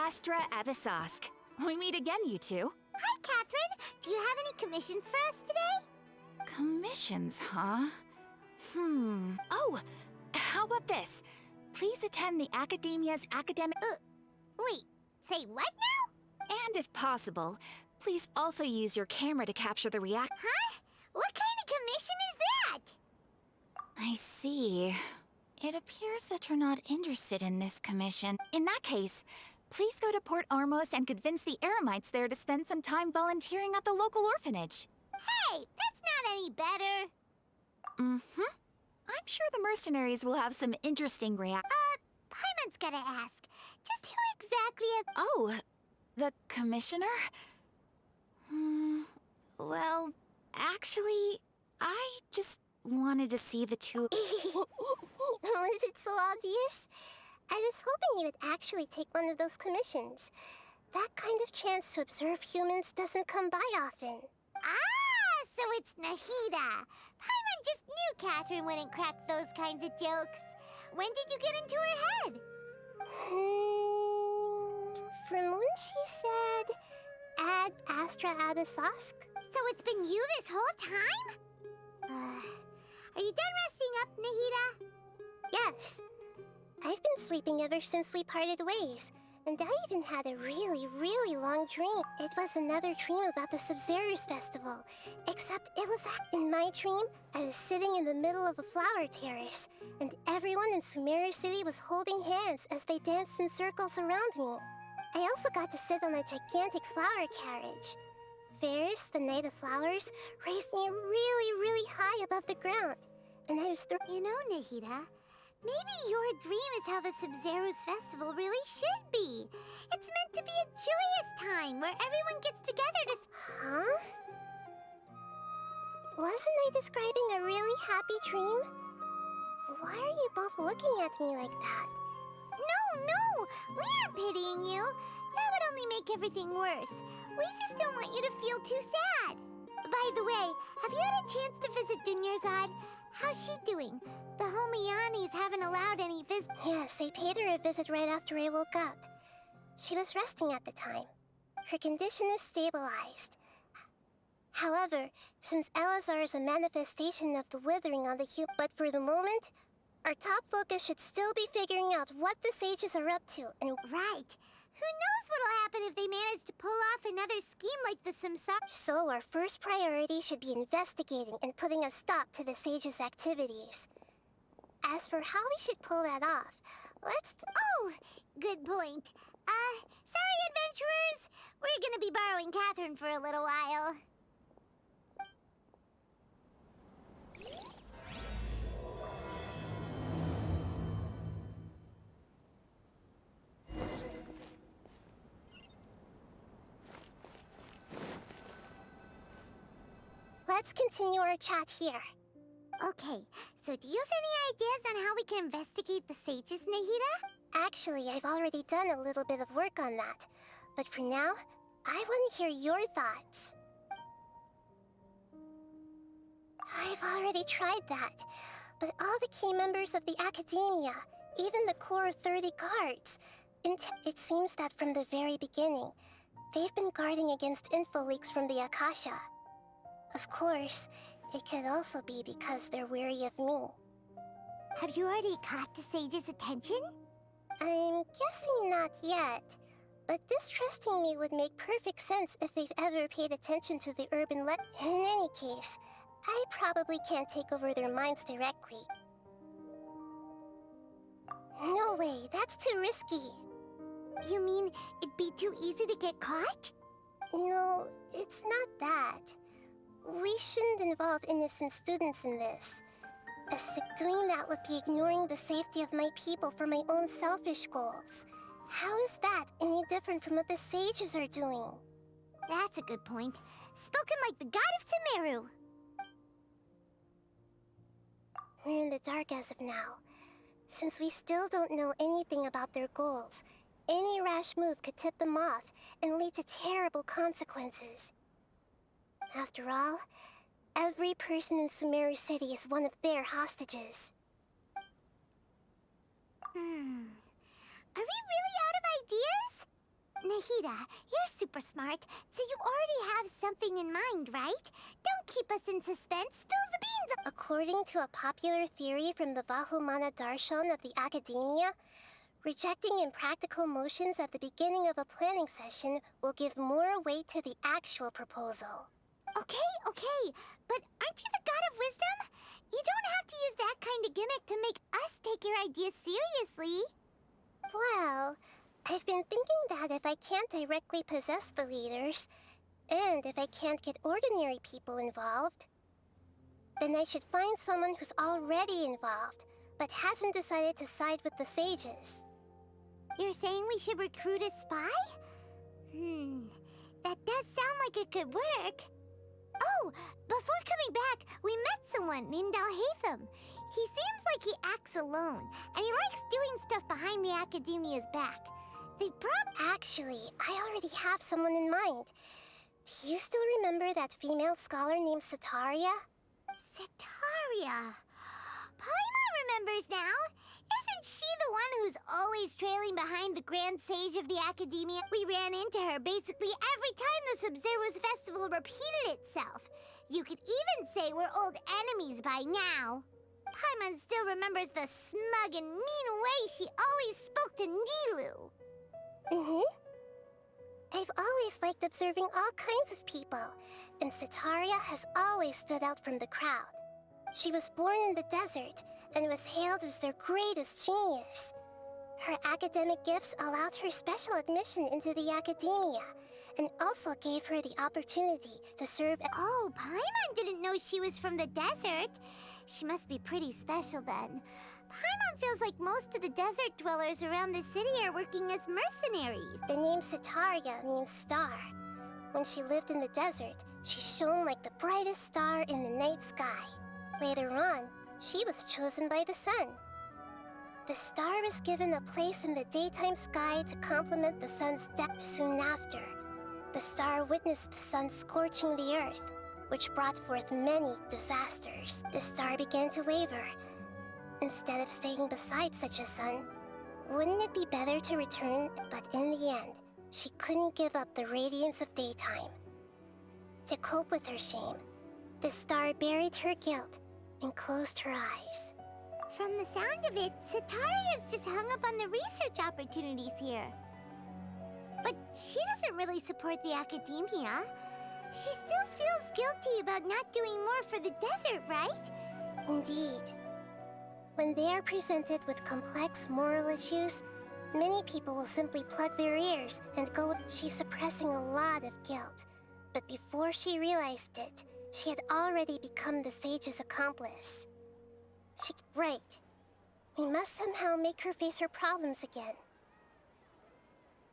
Astra Avisask. We meet again, you two. Hi, Catherine. Do you have any commissions for us today? Commissions, huh? Oh, how about this? Please attend the Academia's academic... Wait, say what now? And if possible, please also use your camera to capture the react... Huh? What kind of commission is that? I see. It appears that you're not interested in this commission. In that case, please go to Port Armos and convince the Eremites there to spend some time volunteering at the local orphanage. Hey, that's not any better. I'm sure the mercenaries will have some interesting Paimon's gotta ask. Just who exactly Oh, the commissioner? Well, actually, I just wanted to see the two... Was it so obvious? I was hoping you would actually take one of those commissions. That kind of chance to observe humans doesn't come by often. Ah, so it's Nahida. Paimon just knew Catherine wouldn't crack those kinds of jokes. When did you get into her head? From when she said, "Ad Astra Abisask." So it's been you this whole time? Are you done resting up, Nahida? Yes. I've been sleeping ever since we parted ways, and I even had a really, really long dream. It was another dream about the Sub-Zerus festival, except it was in my dream, I was sitting in the middle of a flower terrace, and everyone in Sumeru City was holding hands as they danced in circles around me. I also got to sit on a gigantic flower carriage. Varus, the Knight of Flowers, raised me really, really high above the ground, and I was You know, Nahida, maybe your dream is how the Sub-Zerus festival really should be. It's meant to be a joyous time where everyone gets together to... Huh? Wasn't I describing a really happy dream? Why are you both looking at me like that? No, we aren't pitying you. That would only make everything worse. We just don't want you to feel too sad. By the way, have you had a chance to visit Dunyarzad? How's she doing? The Homianis haven't allowed any visits. Yes, I paid her a visit right after I woke up. She was resting at the time. Her condition is stabilized. However, since Elazar is a manifestation of the withering on the but for the moment, our top focus should still be figuring out what the sages are up to and... Right. Who knows what'll happen if they manage to pull off another scheme like the Samsara? So our first priority should be investigating and putting a stop to the sages' activities. As for how we should pull that off, Oh, good point. Sorry, adventurers. We're gonna be borrowing Catherine for a little while. let's continue our chat here. Okay, so do you have any ideas on how we can investigate the sages, Nahida? Actually, I've already done a little bit of work on that. But for now, I want to hear your thoughts. I've already tried that, but all the key members of the Academia, even the core of 30 guards, it seems that from the very beginning, they've been guarding against info leaks from the Akasha. Of course, it could also be because they're weary of me. Have you already caught the sage's attention? I'm guessing not yet, but distrusting me would make perfect sense if they've ever paid attention to the urban In any case, I probably can't take over their minds directly. No way, that's too risky. You mean it'd be too easy to get caught? No, it's not that. We shouldn't involve innocent students in this. Doing that would be ignoring the safety of my people for my own selfish goals. How is that any different from what the sages are doing? That's a good point. Spoken like the god of Sumeru. We're in the dark as of now. Since we still don't know anything about their goals, any rash move could tip them off and lead to terrible consequences. After all, every person in Sumeru City is one of their hostages. Are we really out of ideas? Nahida, you're super smart, so you already have something in mind, right? Don't keep us in suspense. Spill the beans! According to a popular theory from the Vahumana Darshan of the Academia, rejecting impractical motions at the beginning of a planning session will give more weight to the actual proposal. Okay, but aren't you the god of wisdom? You don't have to use that kind of gimmick to make us take your ideas seriously. Well, I've been thinking that if I can't directly possess the leaders, and if I can't get ordinary people involved, then I should find someone who's already involved, but hasn't decided to side with the sages. You're saying we should recruit a spy? That does sound like it could work. Oh, before coming back, we met someone named Alhaitham. He seems like he acts alone, and he likes doing stuff behind the Academia's back. Actually, I already have someone in mind. Do you still remember that female scholar named Setaria? Setaria. Paimon remembers now. Isn't she the one who's always trailing behind the Grand Sage of the Academia? We ran into her basically every time the Sub-Zero's festival repeated itself. You could even say we're old enemies by now. Paimon still remembers the smug and mean way she always spoke to Nilu. I've always liked observing all kinds of people, and Setaria has always stood out from the crowd. She was born in the desert and was hailed as their greatest genius. Her academic gifts allowed her special admission into the academia, and also gave her the opportunity to serve as— Oh, Paimon didn't know she was from the desert. She must be pretty special then. Paimon feels like most of the desert dwellers around the city are working as mercenaries. The name Setaria means star. When she lived in the desert, she shone like the brightest star in the night sky. Later on, she was chosen by the sun. The star was given a place in the daytime sky to complement the sun's depth. Soon after, the star witnessed the sun scorching the earth, which brought forth many disasters. The star began to waver. Instead of staying beside such a sun, wouldn't it be better to return? But in the end, she couldn't give up the radiance of daytime. To cope with her shame, the star buried her guilt and closed her eyes. From the sound of it, Setaria's just hung up on the research opportunities here. But she doesn't really support the academia. She still feels guilty about not doing more for the desert, right? Indeed. When they are presented with complex moral issues, many people will simply plug their ears and go. She's suppressing a lot of guilt. But before she realized it, she had already become the sage's accomplice. Right. We must somehow make her face her problems again.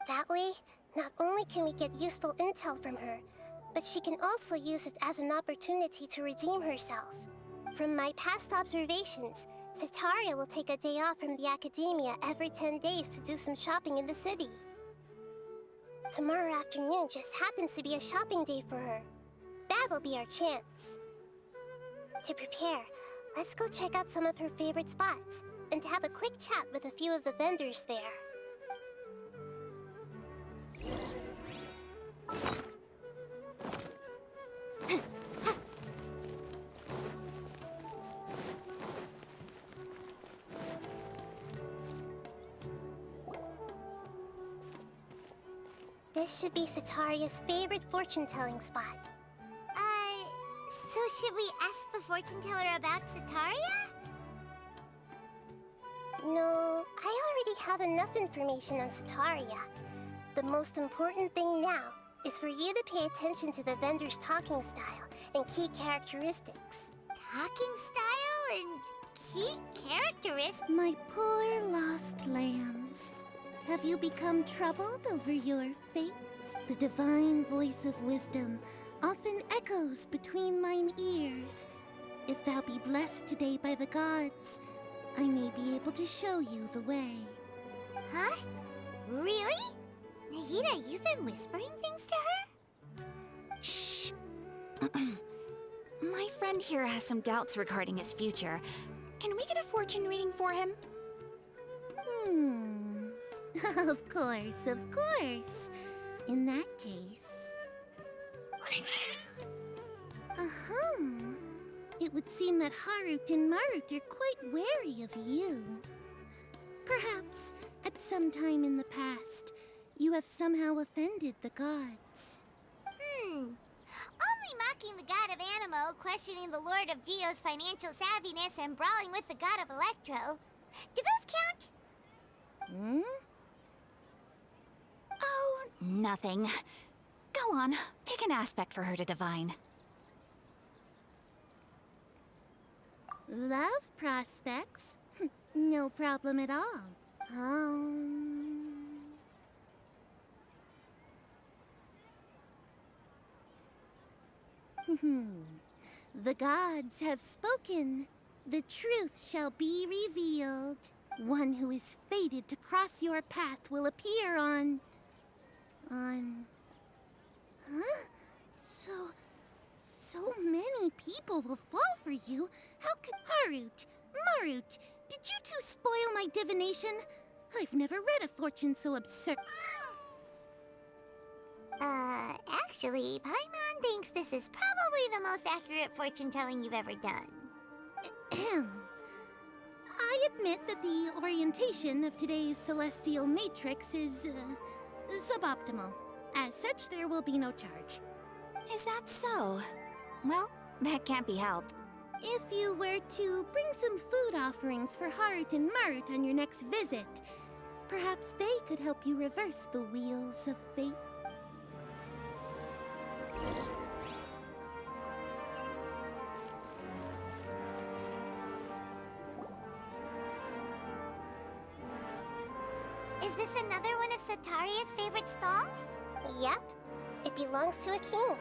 That way, not only can we get useful intel from her, but she can also use it as an opportunity to redeem herself. From my past observations, Setaria will take a day off from the academia every 10 days to do some shopping in the city. Tomorrow afternoon just happens to be a shopping day for her. That'll be our chance. To prepare, let's go check out some of her favorite spots and have a quick chat with a few of the vendors there. This should be Setaria's favorite fortune-telling spot. So should we ask the fortune teller about Setaria? No, I already have enough information on Setaria. The most important thing now is for you to pay attention to the vendor's talking style and key characteristics. Talking style and key characteristics? My poor lost lambs. Have you become troubled over your fates? The divine voice of wisdom often echoes between mine ears. If thou be blessed today by the gods, I may be able to show you the way. Huh? Really? Nahida, you've been whispering things to her? Shh. My friend here has some doubts regarding his future. Can we get a fortune reading for him? Of course, of course. In that case... It would seem that Harut and Marut are quite wary of you. Perhaps, at some time in the past, you have somehow offended the gods. Only mocking the god of Animo, questioning the Lord of Geo's financial savviness, and brawling with the god of Electro. Do those count? Oh, nothing. Go on, pick an aspect for her to divine. Love prospects? No problem at all. The gods have spoken. The truth shall be revealed. One who is fated to cross your path will appear on... Huh? So many people will fall for you. How could... Harut, Marut, did you two spoil my divination? I've never read a fortune so absurd. Actually, Paimon thinks this is probably the most accurate fortune-telling you've ever done. I admit that the orientation of today's celestial matrix is, suboptimal. As such, there will be no charge. Is that so? Well, that can't be helped. If you were to bring some food offerings for Harut and Marut on your next visit, perhaps they could help you reverse the wheels of fate. Is this another one of Sataria's favorite stalls? Yep. It belongs to a king.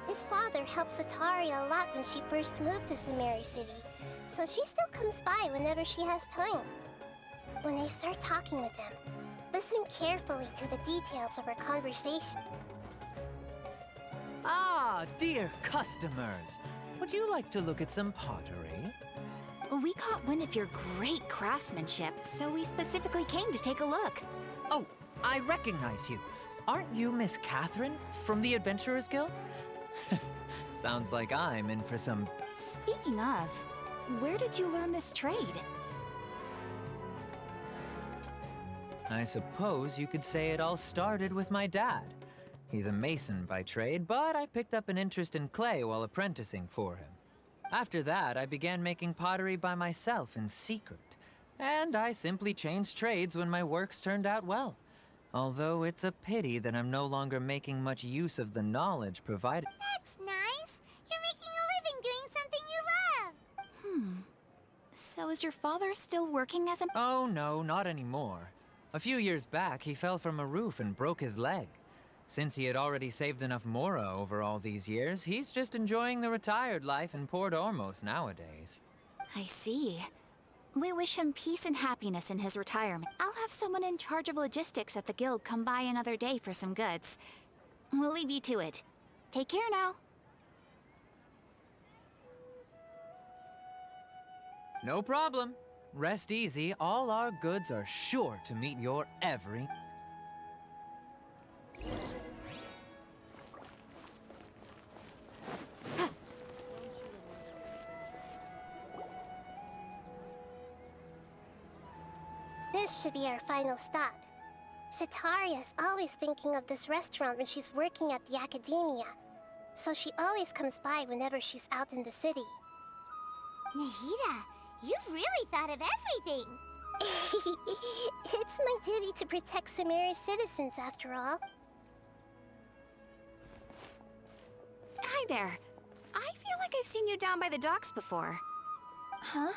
His father helped Sataria a lot when she first moved to Sumeri City, so she still comes by whenever she has time. When I start talking with him, listen carefully to the details of our conversation. Ah, dear customers. Would you like to look at some pottery? We caught wind of your great craftsmanship, so we specifically came to take a look. Oh, I recognize you. Aren't you Miss Catherine from the Adventurers Guild? Sounds like I'm in for some... Speaking of, where did you learn this trade? I suppose you could say it all started with my dad. He's a mason by trade, but I picked up an interest in clay while apprenticing for him. After that, I began making pottery by myself in secret. And I simply changed trades when my works turned out well. Although it's a pity that I'm no longer making much use of the knowledge provided. That's nice. You're making a living doing something you love. So is your father still working as a... Oh no, not anymore. A few years back, he fell from a roof and broke his leg. Since he had already saved enough Mora over all these years, he's just enjoying the retired life in Port Ormos nowadays. I see. We wish him peace and happiness in his retirement. I'll have someone in charge of logistics at the guild come by another day for some goods. We'll leave you to it. Take care now. No problem. Rest easy, all our goods are sure to meet your every... This should be our final stop. Sataria's always thinking of this restaurant when she's working at the academia, so she always comes by whenever she's out in the city. Nahida, you've really thought of everything. It's my duty to protect Sumeri's citizens, after all. Hi there. I feel like I've seen you down by the docks before. Huh?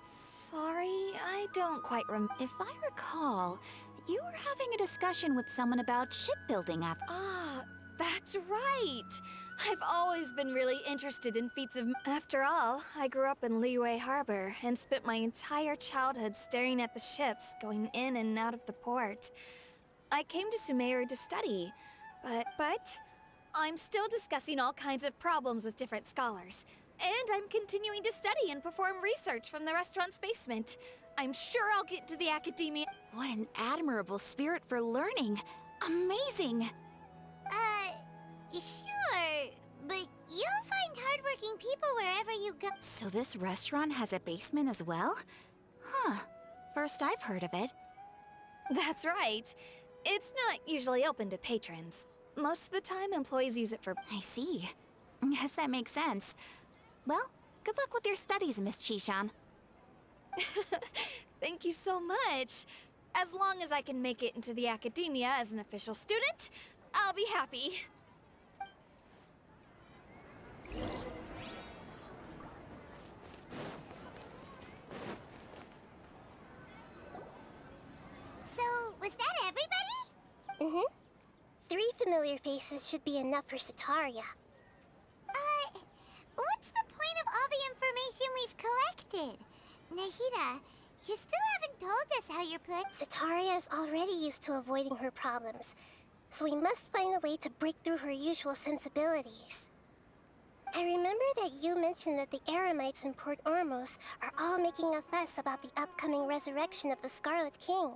Sorry, I don't quite If I recall, you were having a discussion with someone about shipbuilding at... Ah, that's right! I've always been really interested in feats of... After all, I grew up in Liyue Harbor and spent my entire childhood staring at the ships going in and out of the port. I came to Sumeru to study, but I'm still discussing all kinds of problems with different scholars. And I'm continuing to study and perform research from the restaurant's basement. I'm sure I'll get to the academia. What an admirable spirit for learning. Amazing! Sure. But you'll find hardworking people wherever you go. So this restaurant has a basement as well? Huh. First I've heard of it. That's right. It's not usually open to patrons. Most of the time, employees use it for... I see. Guess that makes sense. Well, good luck with your studies, Miss Chishan. Thank you so much. As long as I can make it into the academia as an official student, I'll be happy. So, was that everybody? Mm-hmm. 3 familiar faces should be enough for Sataria. What's the point of all the information we've collected? Nahida, you still haven't told us how you're Sataria is already used to avoiding her problems, so we must find a way to break through her usual sensibilities. I remember that you mentioned that the Eremites in Port Ormos are all making a fuss about the upcoming resurrection of the Scarlet King.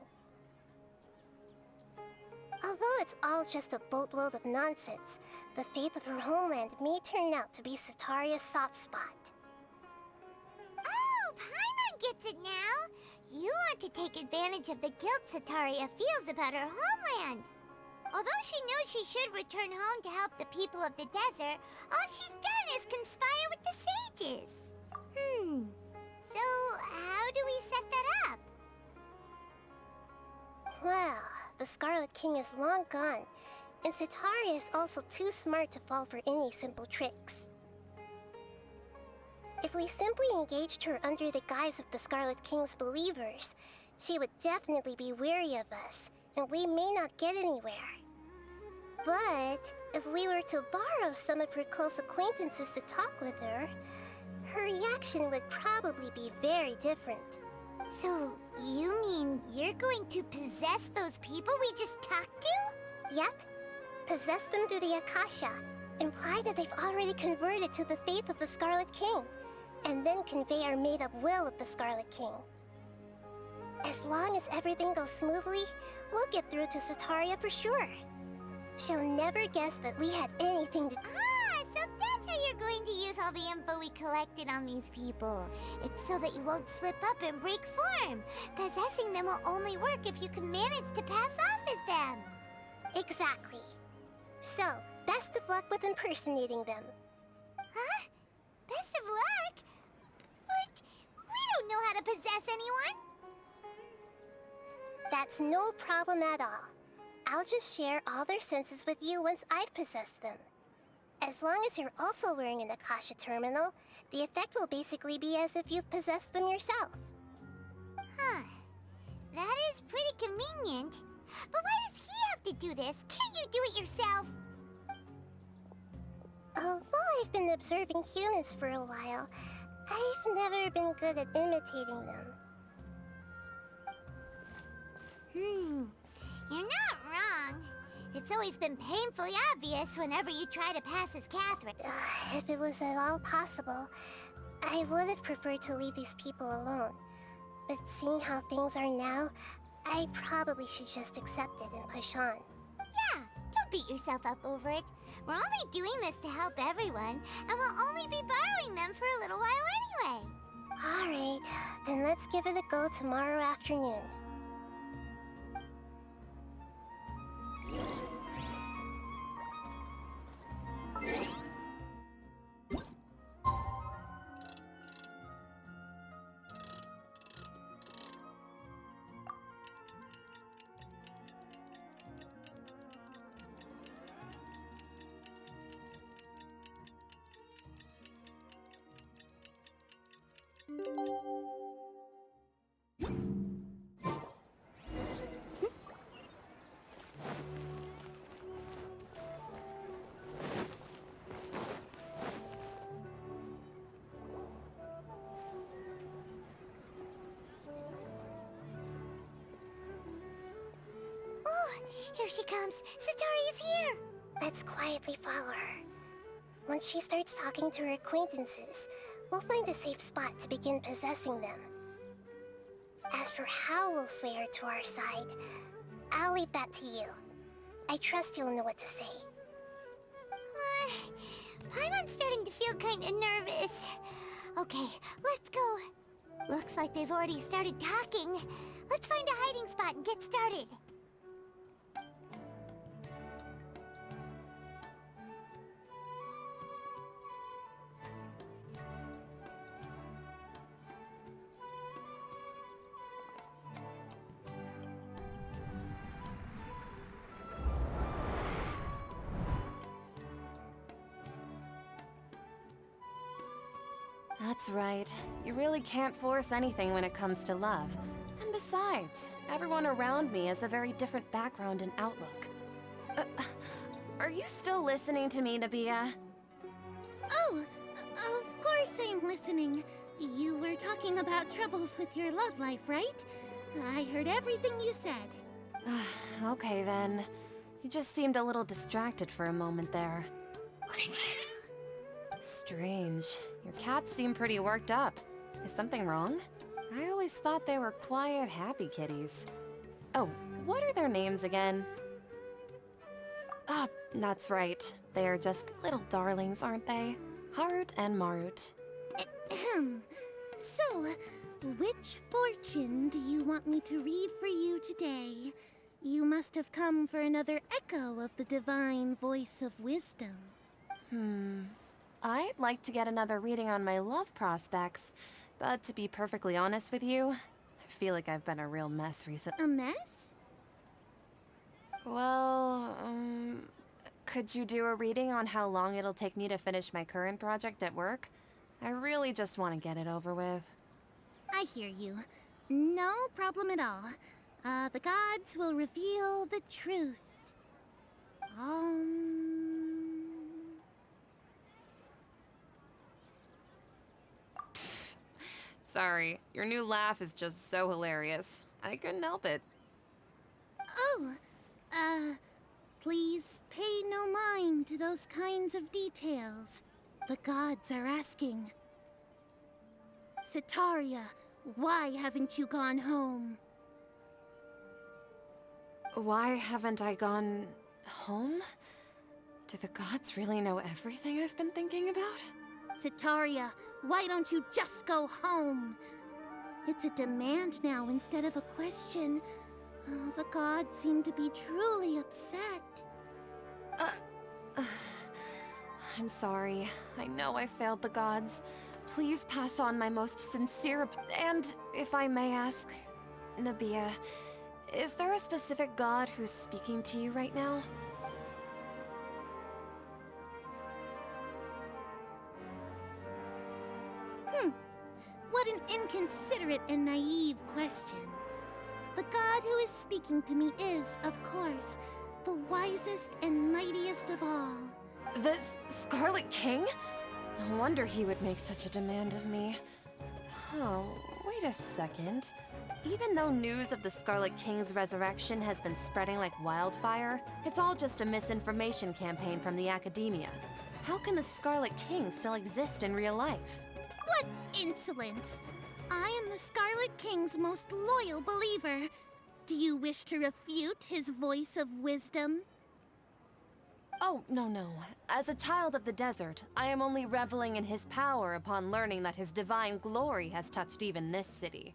Although it's all just a boatload of nonsense, the fate of her homeland may turn out to be Sataria's soft spot. Oh, Paimon gets it now! You want to take advantage of the guilt Sataria feels about her homeland. Although she knows she should return home to help the people of the desert, all she's done is conspire with the sages. So how do we set that up? Well, the Scarlet King is long gone, and Sataria is also too smart to fall for any simple tricks. If we simply engaged her under the guise of the Scarlet King's believers, she would definitely be weary of us, and we may not get anywhere. But if we were to borrow some of her close acquaintances to talk with her, her reaction would probably be very different. So, you mean you're going to possess those people we just talked to? Yep. Possess them through the Akasha, imply that they've already converted to the faith of the Scarlet King, and then convey our made-up will of the Scarlet King. As long as everything goes smoothly, we'll get through to Sataria for sure. She'll never guess that we had anything to... Ah, so that's how you're going to use all the info we collected on these people. It's so that you won't slip up and break form. Possessing them will only work if you can manage to pass off as them. Exactly. So, best of luck with impersonating them. Huh? Best of luck? But we don't know how to possess anyone. That's no problem at all. I'll just share all their senses with you once I've possessed them. As long as you're also wearing an Akasha terminal, the effect will basically be as if you've possessed them yourself. Huh. That is pretty convenient. But why does he have to do this? Can't you do it yourself? Although I've been observing humans for a while, I've never been good at imitating them. You're not wrong. It's always been painfully obvious whenever you try to pass as Catherine. If it was at all possible, I would have preferred to leave these people alone. But seeing how things are now, I probably should just accept it and push on. Yeah, don't beat yourself up over it. We're only doing this to help everyone, and we'll only be borrowing them for a little while anyway. Alright, then let's give it a go tomorrow afternoon. Here she comes. Satari's here. Let's quietly follow her. Once she starts talking to her acquaintances, we'll find a safe spot to begin possessing them. As for how we'll sway her to our side, I'll leave that to you. I trust you'll know what to say. Paimon's starting to feel kinda nervous. Okay, let's go. Looks like they've already started talking. Let's find a hiding spot and get started. That's right. You really can't force anything when it comes to love. And besides, everyone around me has a very different background and outlook. Are you still listening to me, Nabia? Oh, of course I'm listening. You were talking about troubles with your love life, right? I heard everything you said. Okay then. You just seemed a little distracted for a moment there. Strange. Your cats seem pretty worked up. Is something wrong? I always thought they were quiet, happy kitties. Oh, what are their names again? Ah, that's right. They are just little darlings, aren't they? Harut and Marut. Ahem. So, which fortune do you want me to read for you today? You must have come for another echo of the divine voice of wisdom. I'd like to get another reading on my love prospects, but to be perfectly honest with you, I feel like I've been a real mess recently. A mess? Well, could you do a reading on how long it'll take me to finish my current project at work? I really just want to get it over with. I hear you. No problem at all. The gods will reveal the truth. Sorry, your new laugh is just so hilarious. I couldn't help it. Oh, please pay no mind to those kinds of details. The gods are asking. Sitaria, why haven't you gone home? Why haven't I gone home? Do the gods really know everything I've been thinking about? Sitaria, why don't you just go home? It's a demand now instead of a question. Oh, the gods seem to be truly upset. I'm sorry. I know I failed the gods. Please pass on my most sincere and, if I may ask, Nabia, is there a specific god who's speaking to you right now? What an inconsiderate and naive question. The god who is speaking to me is, of course, the wisest and mightiest of all. The Scarlet King? No wonder he would make such a demand of me. Oh, wait a second. Even though news of the Scarlet King's resurrection has been spreading like wildfire, it's all just a misinformation campaign from the academia. How can the Scarlet King still exist in real life? What insolence! I am the Scarlet King's most loyal believer. Do you wish to refute his voice of wisdom? Oh, no. As a child of the desert, I am only reveling in his power upon learning that his divine glory has touched even this city.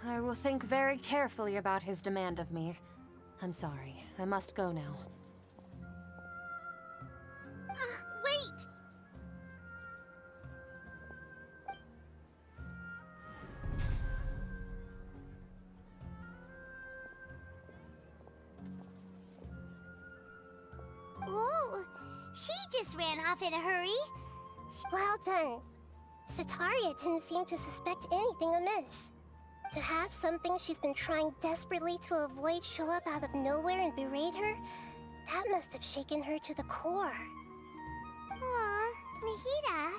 I will think very carefully about his demand of me. I'm sorry. I must go now. Wait! Whoa, she just ran off in a hurry. Well done. Sitaria didn't seem to suspect anything amiss. To have something she's been trying desperately to avoid show up out of nowhere and berate her, that must have shaken her to the core. Aw, Nahida,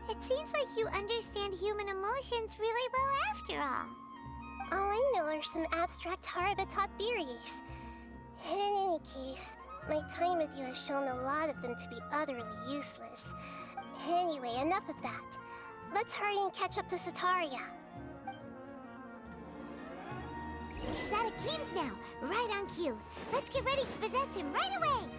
it seems like you understand human emotions really well after all. All I know are some abstract Harava-taught theories. In any case, my time with you has shown a lot of them to be utterly useless. Anyway, enough of that. Let's hurry and catch up to Sitaria. He's out of Keem's now, right on cue. Let's get ready to possess him right away!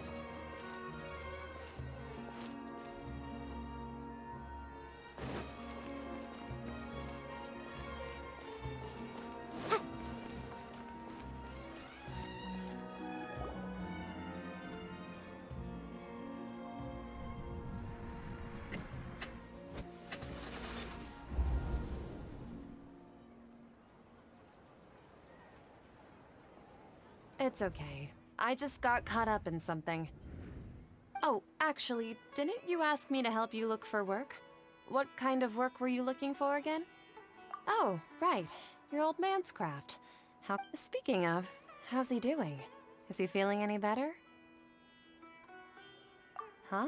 It's okay. I just got caught up in something. Oh, actually, didn't you ask me to help you look for work? What kind of work were you looking for again? Oh, right. Your old man's craft. Speaking of, how's he doing? Is he feeling any better? Huh?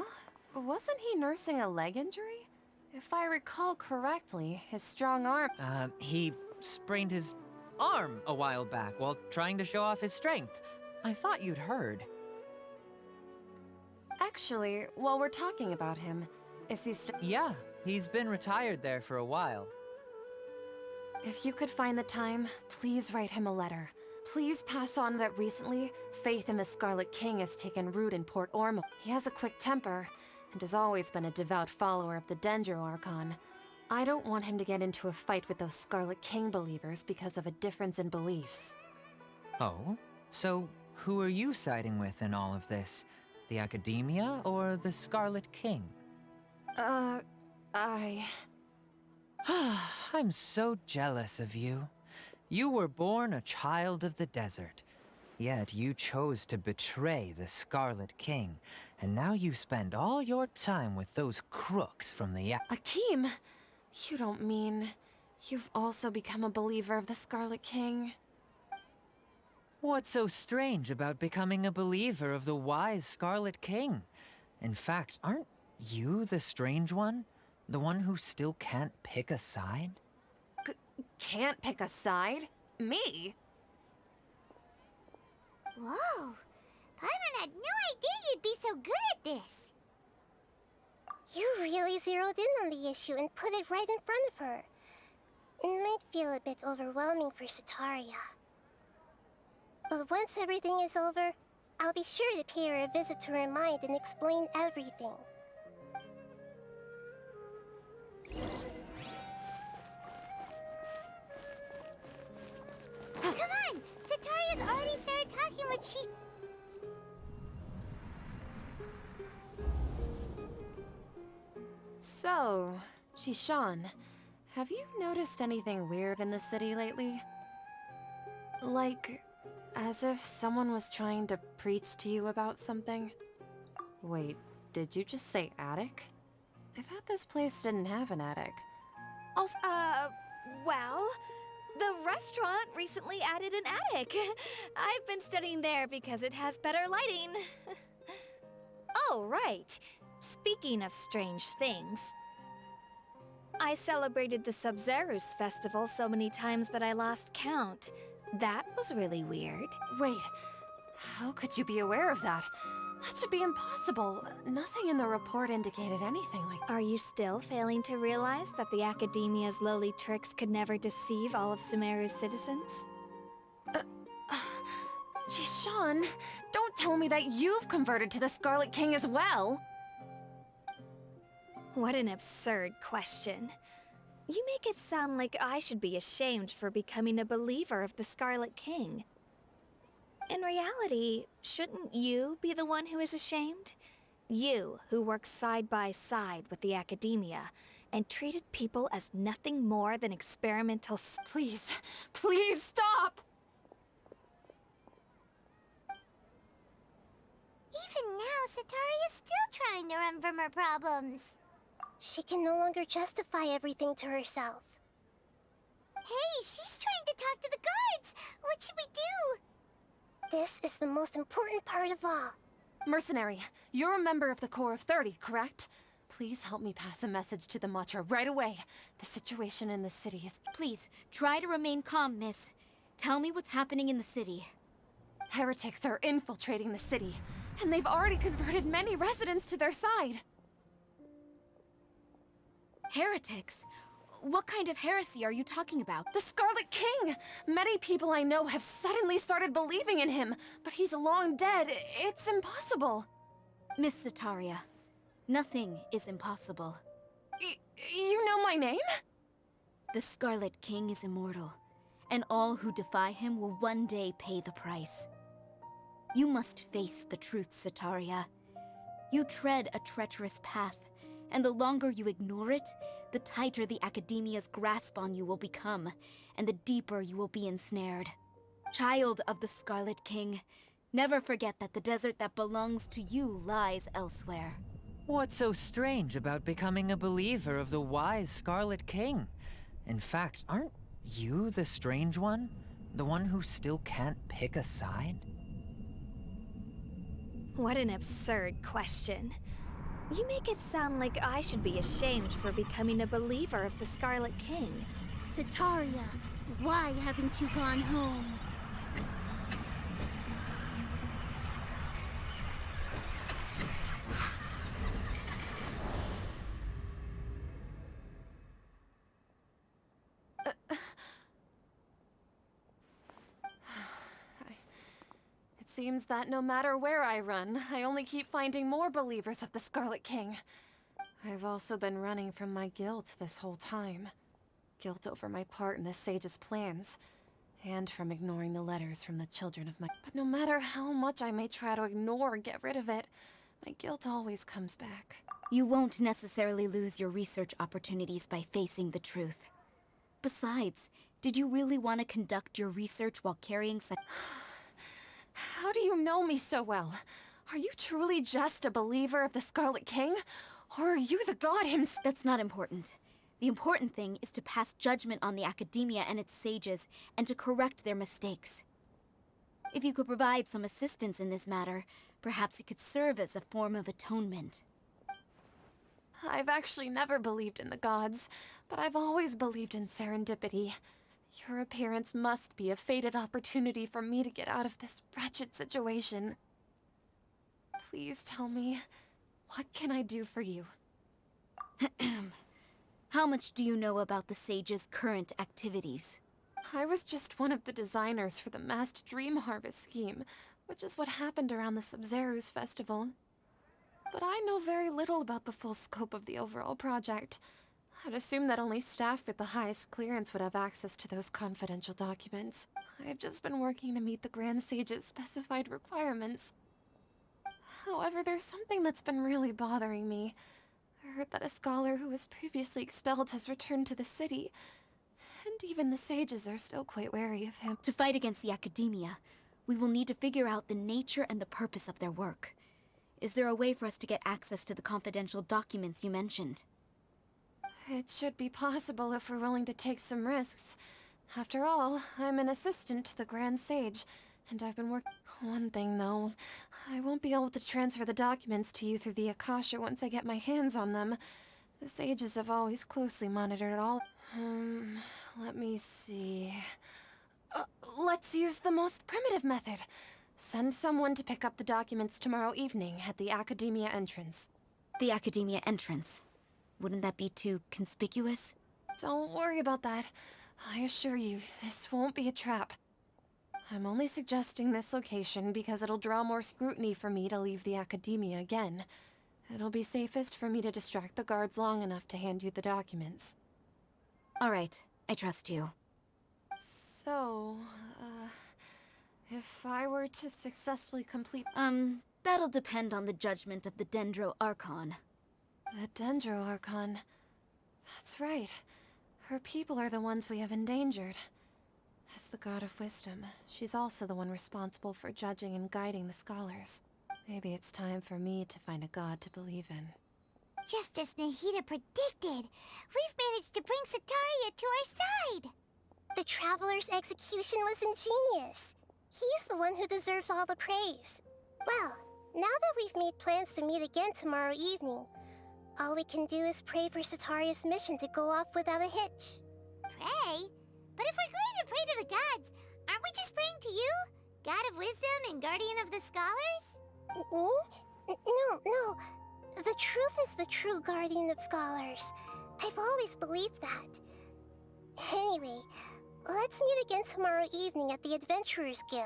Wasn't he nursing a leg injury? If I recall correctly, his strong arm... He sprained his arm a while back while trying to show off his strength. I thought you'd heard. Actually, while we're talking about him, is he still... Yeah, he's been retired there for a while. If you could find the time, please write him a letter. Please pass on that recently, faith in the Scarlet King has taken root in Port Ormo. He has a quick temper, and has always been a devout follower of the Dendro Archon. I don't want him to get into a fight with those Scarlet King believers because of a difference in beliefs. Oh? So, who are you siding with in all of this? The Academia or the Scarlet King? I'm so jealous of you. You were born a child of the desert. Yet you chose to betray the Scarlet King, and now you spend all your time with those crooks from the... Akeem! You don't mean... you've also become a believer of the Scarlet King? What's so strange about becoming a believer of the wise Scarlet King? In fact, aren't you the strange one? The one who still can't pick a side? Can't pick a side? Me? Whoa! Paimon had no idea you'd be so good at this! You really zeroed in on the issue and put it right in front of her. It might feel a bit overwhelming for Setaria. But once everything is over, I'll be sure to pay her a visit to her mind and explain everything. Come on! Setaria's already started talking what she... So, Shishan, have you noticed anything weird in the city lately? Like, as if someone was trying to preach to you about something? Wait, did you just say attic? I thought this place didn't have an attic. Also, Well, the restaurant recently added an attic. I've been studying there because it has better lighting. Oh, right. Speaking of strange things, I celebrated the Sub-Zerus festival so many times that I lost count. That was really weird. wait, how could you be aware of that? That should be impossible. Nothing in the report indicated anything like that. Are you still failing to realize that the Academia's lowly tricks could never deceive all of Sumeru's citizens? Jishan, don't tell me that you've converted to the Scarlet King as well! What an absurd question. You make it sound like I should be ashamed for becoming a believer of the Scarlet King. In reality, shouldn't you be the one who is ashamed? You, who works side by side with the Academia, and treated people as nothing more than experimental Please, please stop! Even now, Setaria's still trying to run from her problems. She can no longer justify everything to herself. Hey, she's trying to talk to the guards! What should we do? This is the most important part of all. Mercenary, you're a member of the Corps of 30, correct? Please help me pass a message to the Matcha right away. The situation in the city is... Please, try to remain calm, miss. Tell me what's happening in the city. Heretics are infiltrating the city, and they've already converted many residents to their side. Heretics? What kind of heresy are you talking about? The Scarlet King! Many people I know have suddenly started believing in him, but he's long dead. It's impossible. Miss Sataria, nothing is impossible. You know my name? The Scarlet King is immortal, and all who defy him will one day pay the price. You must face the truth, Sataria. You tread a treacherous path, and the longer you ignore it, the tighter the Academia's grasp on you will become, and the deeper you will be ensnared. Child of the Scarlet King, never forget that the desert that belongs to you lies elsewhere. What's so strange about becoming a believer of the wise Scarlet King? In fact, aren't you the strange one? The one who still can't pick a side? What an absurd question. You make it sound like I should be ashamed for becoming a believer of the Scarlet King. Sataria, why haven't you gone home? It seems that no matter where I run, I only keep finding more believers of the Scarlet King. I've also been running from my guilt this whole time. Guilt over my part in the Sage's plans, and from ignoring the letters from the children of my... But no matter how much I may try to ignore or get rid of it, my guilt always comes back. You won't necessarily lose your research opportunities by facing the truth. Besides, did you really want to conduct your research while carrying such... How do you know me so well? Are you truly just a believer of the Scarlet King? Or are you the god himself? That's not important. The important thing is to pass judgment on the Academia and its sages, and to correct their mistakes. If you could provide some assistance in this matter, perhaps it could serve as a form of atonement. I've actually never believed in the gods, but I've always believed in serendipity. Your appearance must be a fated opportunity for me to get out of this wretched situation. Please tell me, what can I do for you? How much do you know about the Sage's current activities? I was just one of the designers for the massed dream harvest scheme, which is what happened around the Sub-Zeru's festival. But I know very little about the full scope of the overall project. I'd assume that only staff with the highest clearance would have access to those confidential documents. I've just been working to meet the Grand Sage's specified requirements. However, there's something that's been really bothering me. I heard that a scholar who was previously expelled has returned to the city, and even the sages are still quite wary of him. To fight against the Academia, we will need to figure out the nature and the purpose of their work. Is there a way for us to get access to the confidential documents you mentioned? It should be possible if we're willing to take some risks. After all, I'm an assistant to the Grand Sage, and I've been working... One thing, though. I won't be able to transfer the documents to you through the Akasha once I get my hands on them. The sages have always closely monitored all... let me see... let's use the most primitive method. Send someone to pick up the documents tomorrow evening at the Academia entrance. The Academia entrance? Wouldn't that be too conspicuous? Don't worry about that. I assure you, this won't be a trap. I'm only suggesting this location because it'll draw more scrutiny for me to leave the Academia again. It'll be safest for me to distract the guards long enough to hand you the documents. All right, I trust you. So, if I were to successfully complete... That'll depend on the judgment of the Dendro Archon. The Dendro Archon. That's right. Her people are the ones we have endangered. As the god of wisdom, she's also the one responsible for judging and guiding the scholars. Maybe it's time for me to find a god to believe in. Just as Nahida predicted, we've managed to bring Sataria to our side! The Traveler's execution was ingenious. He's the one who deserves all the praise. Well, now that we've made plans to meet again tomorrow evening, all we can do is pray for Sataria's mission to go off without a hitch. Pray? But if we're going to pray to the gods, aren't we just praying to you? God of wisdom and guardian of the scholars? No. The truth is the true guardian of scholars. I've always believed that. Anyway, let's meet again tomorrow evening at the Adventurers Guild.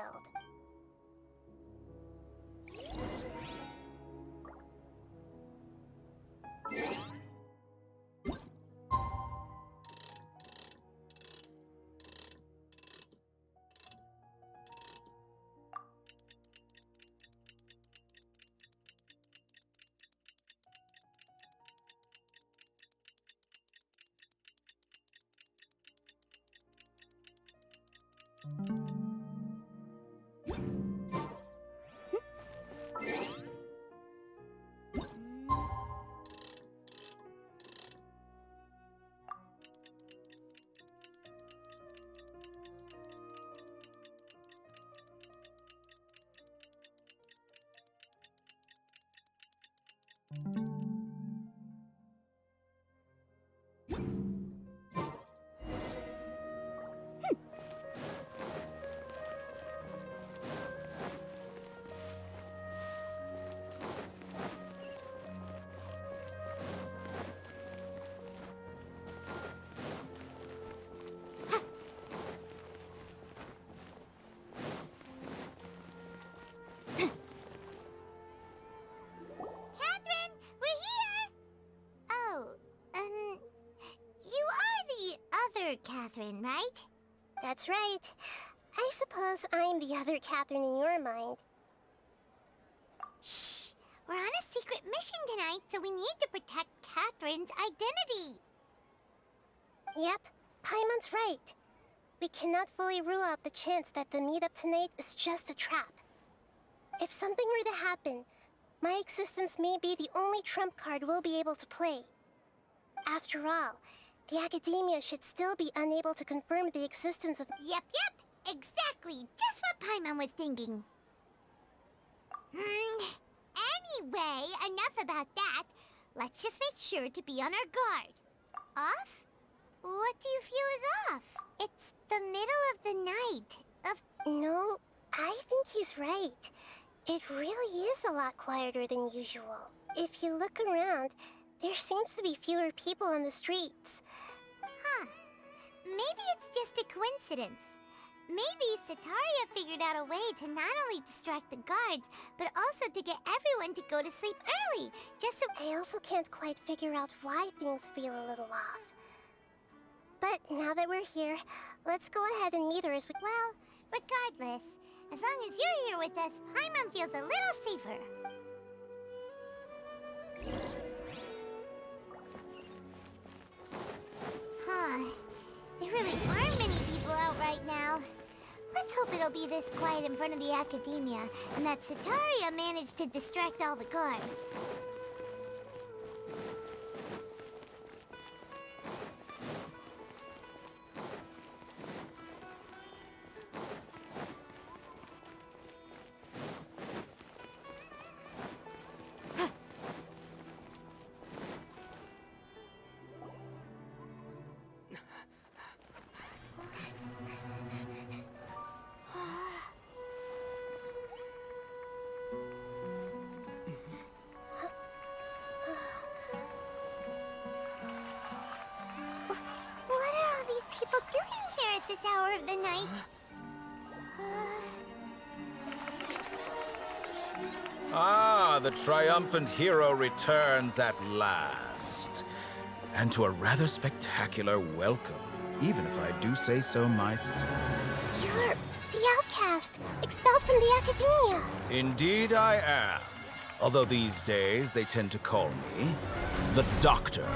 Catherine, we're here! Oh, you are the other Catherine, right? That's right. I suppose I'm the other Catherine in your mind. Shh! We're on a secret mission tonight, so we need to protect Catherine's identity. Yep, Paimon's right. We cannot fully rule out the chance that the meetup tonight is just a trap. If something were to happen, my existence may be the only trump card we'll be able to play. After all, the Academia should still be unable to confirm the existence of— Yep, exactly. Just what Paimon was thinking. Anyway, enough about that. Let's just make sure to be on our guard. Off? What do you feel is off? It's the middle of the night. No, I think he's right. It really is a lot quieter than usual. If you look around, there seems to be fewer people on the streets. Huh. Maybe it's just a coincidence. Maybe Sataria figured out a way to not only distract the guards, but also to get everyone to go to sleep early, just so— I also can't quite figure out why things feel a little off. But now that we're here, let's go ahead and meet her as we— Well, regardless, as long as you're here with us, Paimon feels a little safer. Huh. There really aren't many people out right now. Let's hope it'll be this quiet in front of the Academia, and that Sataria managed to distract all the guards. What are all these people doing here at this hour of the night? Ah, the triumphant hero returns at last. And to a rather spectacular welcome, even if I do say so myself. You're the outcast, expelled from the Academia. Indeed I am. Although these days they tend to call me the Doctor.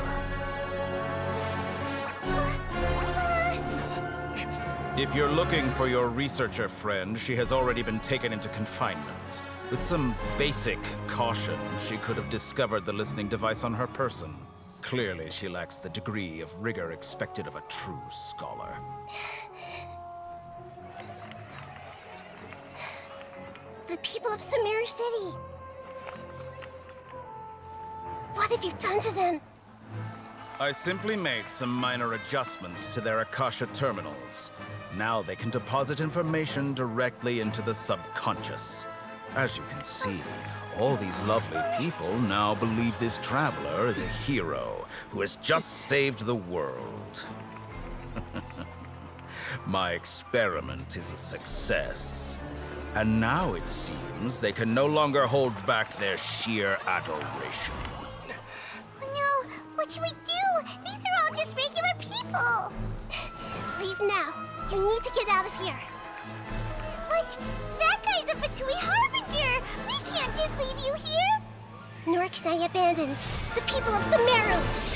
If you're looking for your researcher friend, she has already been taken into confinement. With some basic caution, she could have discovered the listening device on her person. Clearly, she lacks the degree of rigor expected of a true scholar. The people of Samir City. What have you done to them? I simply made some minor adjustments to their Akasha terminals. Now they can deposit information directly into the subconscious. As you can see, all these lovely people now believe this traveler is a hero who has just saved the world. My experiment is a success. And now it seems they can no longer hold back their sheer adoration. Oh no, what should we do? These are all just regular people. Leave now. You need to get out of here. But that guy's a Fatui Harbinger. We can't just leave you here. Nor can I abandon the people of Sumeru.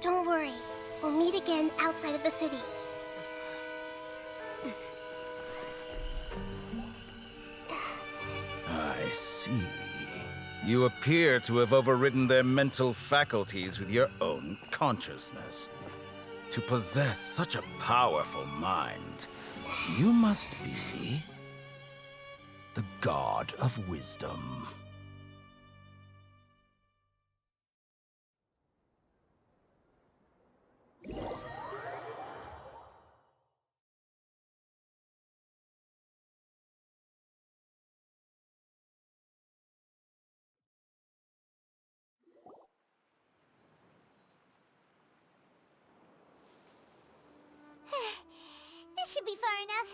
Don't worry. We'll meet again outside of the city. I see. You appear to have overridden their mental faculties with your own consciousness. To possess such a powerful mind, you must be the God of Wisdom. This should be far enough.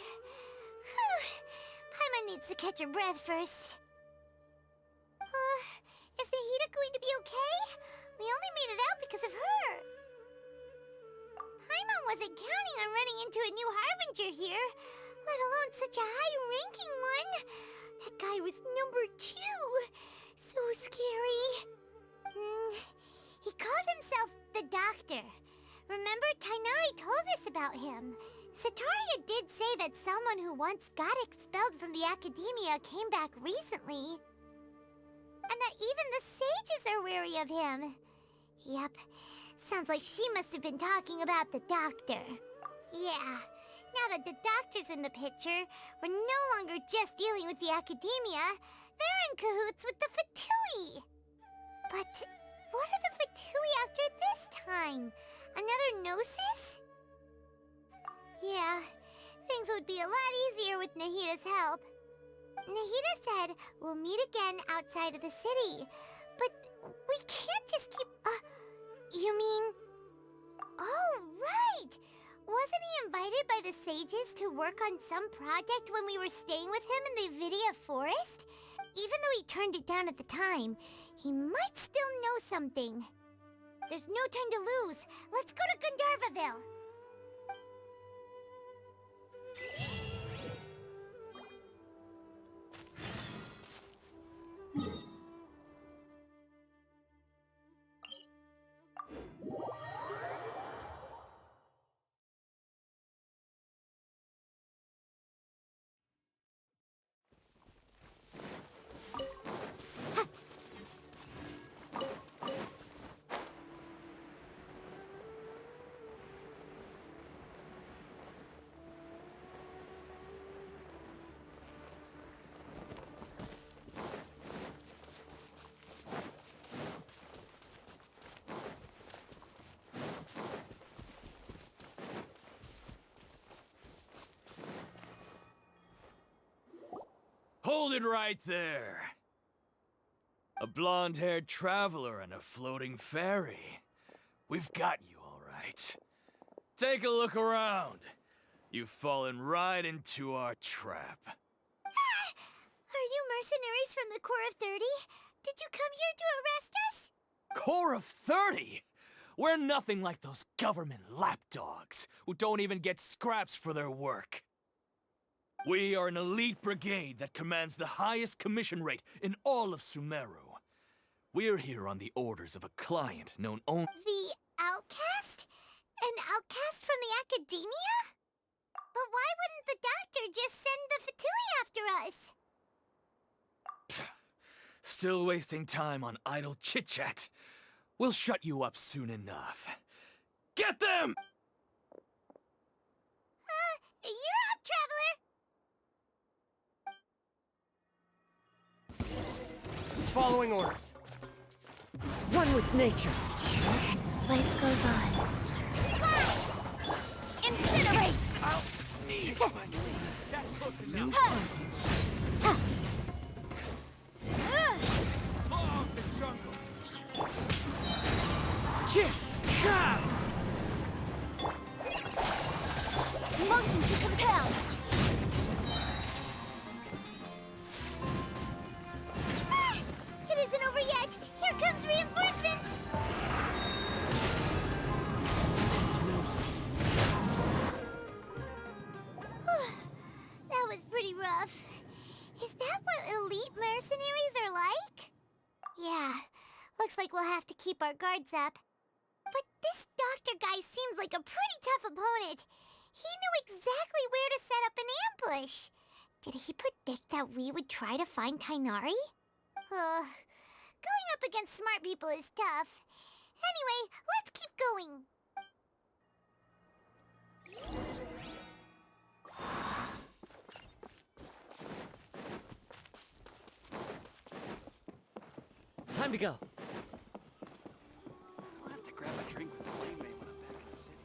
Whew. Paimon needs to catch her breath first. Is Nahida going to be okay? We only made it out because of her. Paimon wasn't counting on running into a new Harbinger here, let alone such a high-ranking one. That guy was number 2. So scary. He called himself the Doctor. Remember, Tainari told us about him. Sataria did say that someone who once got expelled from the academia came back recently. And that even the sages are wary of him. Yep, sounds like she must have been talking about the Doctor. Yeah, now that the Doctor's in the picture, we're no longer just dealing with the academia. They're in cahoots with the Fatui. But what are the Fatui after this time? Another Gnosis? Yeah, things would be a lot easier with Nahida's help. Nahida said we'll meet again outside of the city. But we can't just keep... you mean... Oh, right! Wasn't he invited by the sages to work on some project when we were staying with him in the Vidia Forest? Even though he turned it down at the time, he might still know something. There's no time to lose. Let's go to Gandharvaville. Hold it right there. A blonde-haired traveler and a floating fairy. We've got you all right. Take a look around. You've fallen right into our trap. Are you mercenaries from the Corps of 30? Did you come here to arrest us? Corps of 30? We're nothing like those government lapdogs who don't even get scraps for their work. We are an elite brigade that commands the highest commission rate in all of Sumeru. We're here on the orders of a client known only... The outcast? An outcast from the academia? But why wouldn't the Doctor just send the Fatui after us? Still wasting time on idle chit-chat. We'll shut you up soon enough. Get them! You're up, traveler! Following orders. One with nature. Life goes on. Fly! Incinerate! That's close enough. Long the jungle. Motion to compel. Ah, it isn't over yet. Here comes reinforcements. That was pretty rough. Is that what elite mercenaries are like? Yeah, looks like we'll have to keep our guards up. But this doctor guy seems like a pretty tough opponent. He knew exactly where to set up an ambush. Did he predict that we would try to find Tainari? Going up against smart people is tough. Anyway, let's keep going. Time to go. I'll have to grab a drink with Playmate when I'm back in the city.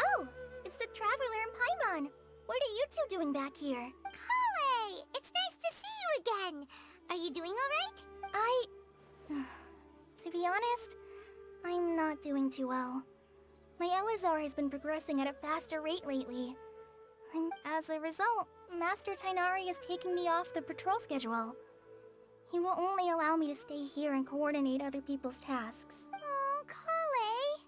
Oh, it's the Traveler and Paimon. What are you two doing back here? Kale, it's nice to see you again. Are you doing all right? To be honest, I'm not doing too well. My Elazar has been progressing at a faster rate lately. And as a result, Master Tainari has taken me off the patrol schedule. He will only allow me to stay here and coordinate other people's tasks. Oh, Kale.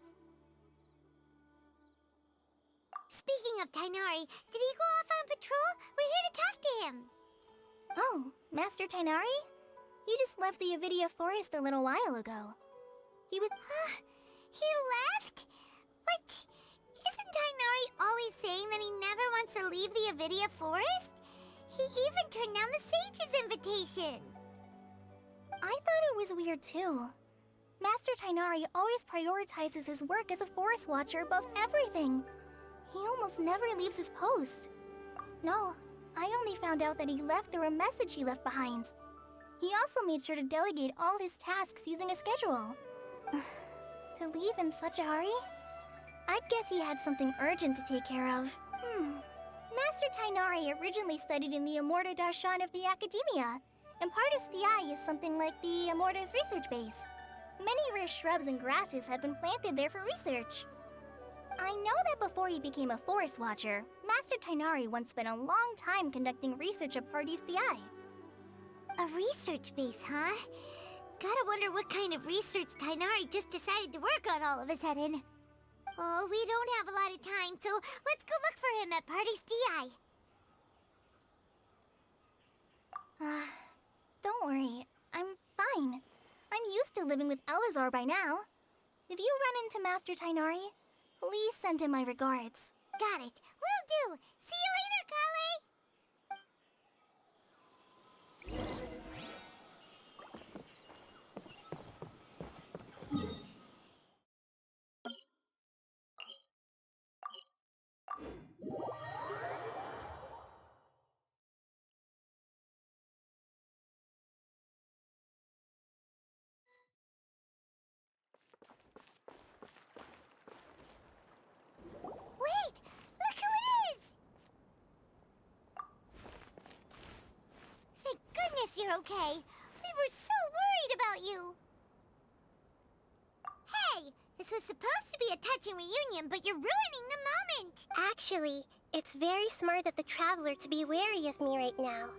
Speaking of Tainari, did he go off on patrol? We're here to talk to him. Oh, Master Tainari? He just left the Avidia Forest a little while ago. He was... he left? What? Isn't Tainari always saying that he never wants to leave the Avidia Forest? He even turned down the Sage's invitation. I thought it was weird too. Master Tainari always prioritizes his work as a forest watcher above everything. He almost never leaves his post. No, I only found out that he left through a message he left behind. He also made sure to delegate all his tasks using a schedule. To leave in such a hurry? I'd guess he had something urgent to take care of. Master Tainari originally studied in the Amorta Darshan of the Academia, and Pardis Eye is something like the Amorta's research base. Many rare shrubs and grasses have been planted there for research. I know that before he became a forest watcher, Master Tainari once spent a long time conducting research at Pardis Eye. A research base, huh? Gotta wonder what kind of research Tainari just decided to work on all of a sudden. Oh, we don't have a lot of time, so let's go look for him at Pardis Eye. Don't worry. I'm fine. I'm used to living with Elazar by now. If you run into Master Tainari, please send him my regards. Got it. Will do. See you later, Kale! Wait! Look who it is! Thank goodness you're okay. We were so worried about you. Hey! This was supposed to be a touching reunion, but you're ruining the moment! Actually, it's very smart of the Traveler to be wary of me right now.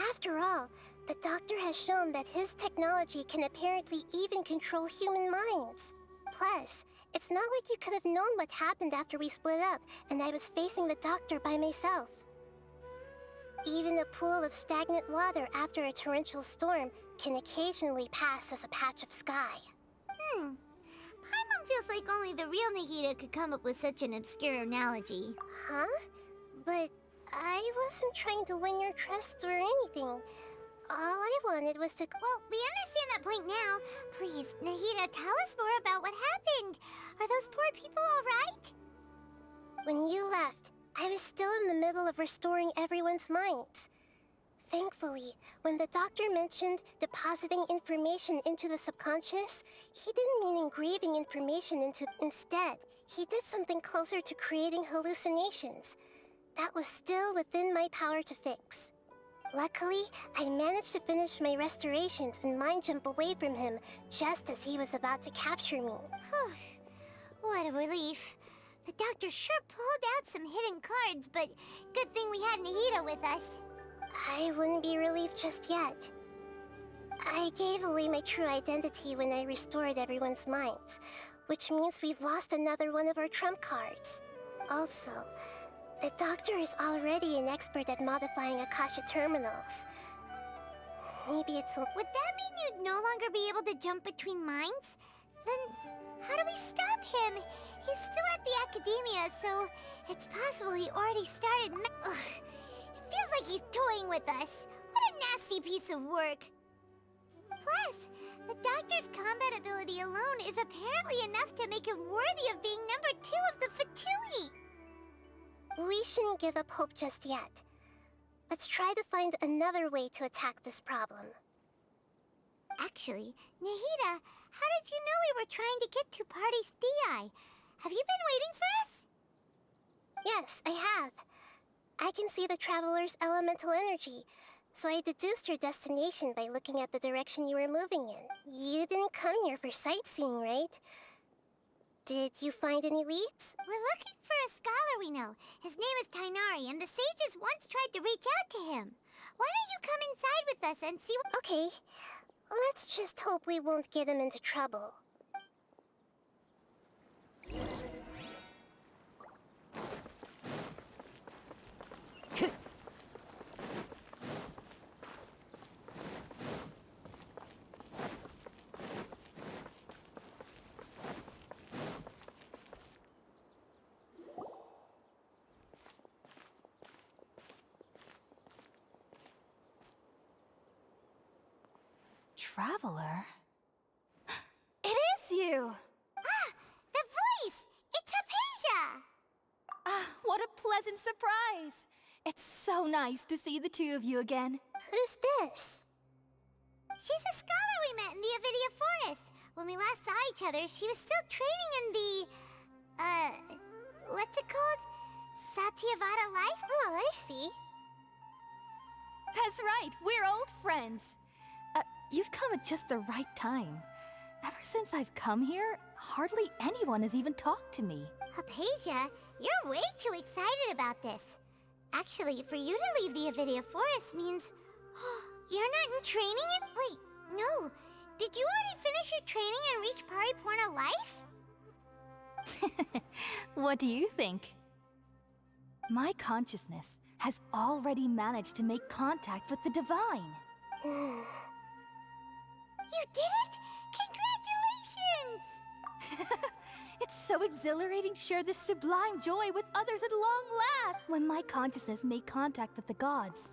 After all, the Doctor has shown that his technology can apparently even control human minds. Plus, it's not like you could have known what happened after we split up and I was facing the Doctor by myself. Even a pool of stagnant water after a torrential storm can occasionally pass as a patch of sky. Paimon feels like only the real Nahida could come up with such an obscure analogy. Huh? But I wasn't trying to win your trust or anything. All I wanted was to... Well, we understand that point now. Please, Nahida, tell us more about what happened. Are those poor people all right? When you left, I was still in the middle of restoring everyone's minds. Thankfully, when the doctor mentioned depositing information into the subconscious, he didn't mean engraving information into instead. He did something closer to creating hallucinations. That was still within my power to fix. Luckily, I managed to finish my restorations and mind jump away from him just as he was about to capture me. What a relief. The doctor sure pulled out some hidden cards, but good thing we had Nahida with us. I wouldn't be relieved just yet. I gave away my true identity when I restored everyone's minds, which means we've lost another one of our trump cards. Also, the doctor is already an expert at modifying Akasha terminals. Maybe it's a... Would that mean you'd no longer be able to jump between minds? Then how do we stop him? He's still at the academia, so it's possible he already started Ugh. It feels like he's toying with us. What a nasty piece of work. Plus, the doctor's combat ability alone is apparently enough to make him worthy of being number 2 of the Fatui. We shouldn't give up hope just yet. Let's try to find another way to attack this problem. Actually, Nahida, how did you know we were trying to get to Party's DI? Have you been waiting for us? Yes, I have. I can see the traveler's elemental energy, so I deduced your destination by looking at the direction you were moving in. You didn't come here for sightseeing, right? Did you find any leads? We're looking for a scholar we know. His name is Tainari, and the sages once tried to reach out to him. Why don't you come inside with us and see what... Okay, let's just hope we won't get him into trouble. Traveler? It is you! Ah! The voice! It's Hypatia! Ah, what a pleasant surprise! It's so nice to see the two of you again. Who's this? She's a scholar we met in the Avidia Forest. When we last saw each other, she was still training in the... what's it called? Satyavada life? Oh, I see. That's right, we're old friends. You've come at just the right time. Ever since I've come here, hardly anyone has even talked to me. Hypatia, you're way too excited about this. Actually, for you to leave the Avidia Forest means... you're not in training yet? Wait, no. Did you already finish your training and reach Pariporna life? What do you think? My consciousness has already managed to make contact with the divine. You did it! Congratulations! It's so exhilarating to share this sublime joy with others at long last! When my consciousness made contact with the gods.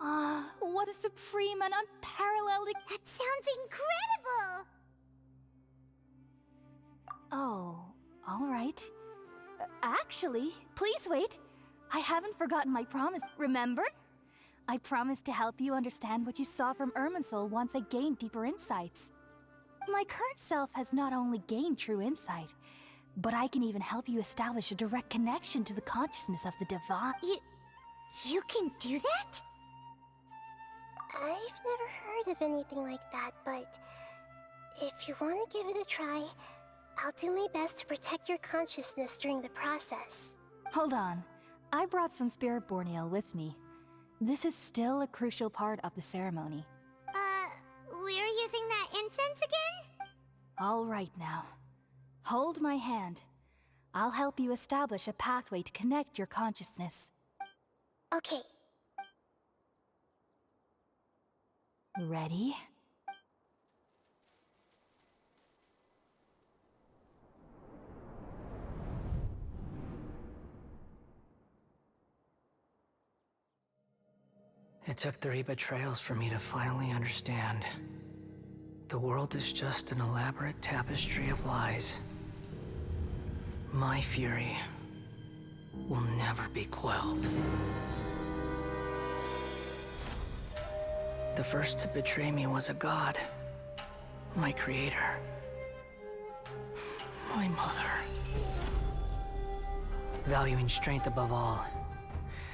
Ah, what a supreme and unparalleled... That sounds incredible! Oh, all right. Actually, please wait. I haven't forgotten my promise, remember? I promised to help you understand what you saw from Irminsul once I gained deeper insights. My current self has not only gained true insight, but I can even help you establish a direct connection to the consciousness of the divine. You can do that? I've never heard of anything like that, but if you want to give it a try, I'll do my best to protect your consciousness during the process. Hold on. I brought some spirit borneal with me. This is still a crucial part of the ceremony. We're using that incense again? All right now. Hold my hand. I'll help you establish a pathway to connect your consciousness. Okay. Ready? It took 3 betrayals for me to finally understand. The world is just an elaborate tapestry of lies. My fury will never be quelled. The first to betray me was a god. My creator. My mother. Valuing strength above all,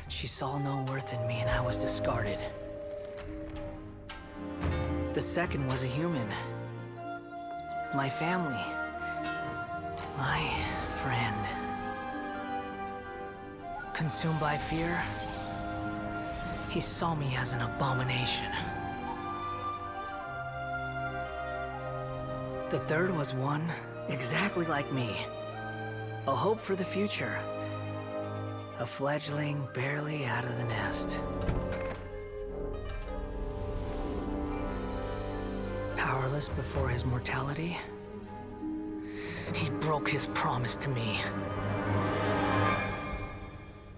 she saw no worth in me and I was discarded. The second was a human. My family. My friend. Consumed by fear, he saw me as an abomination. The third was one exactly like me. A hope for the future. A fledgling barely out of the nest. Powerless before his mortality, he broke his promise to me.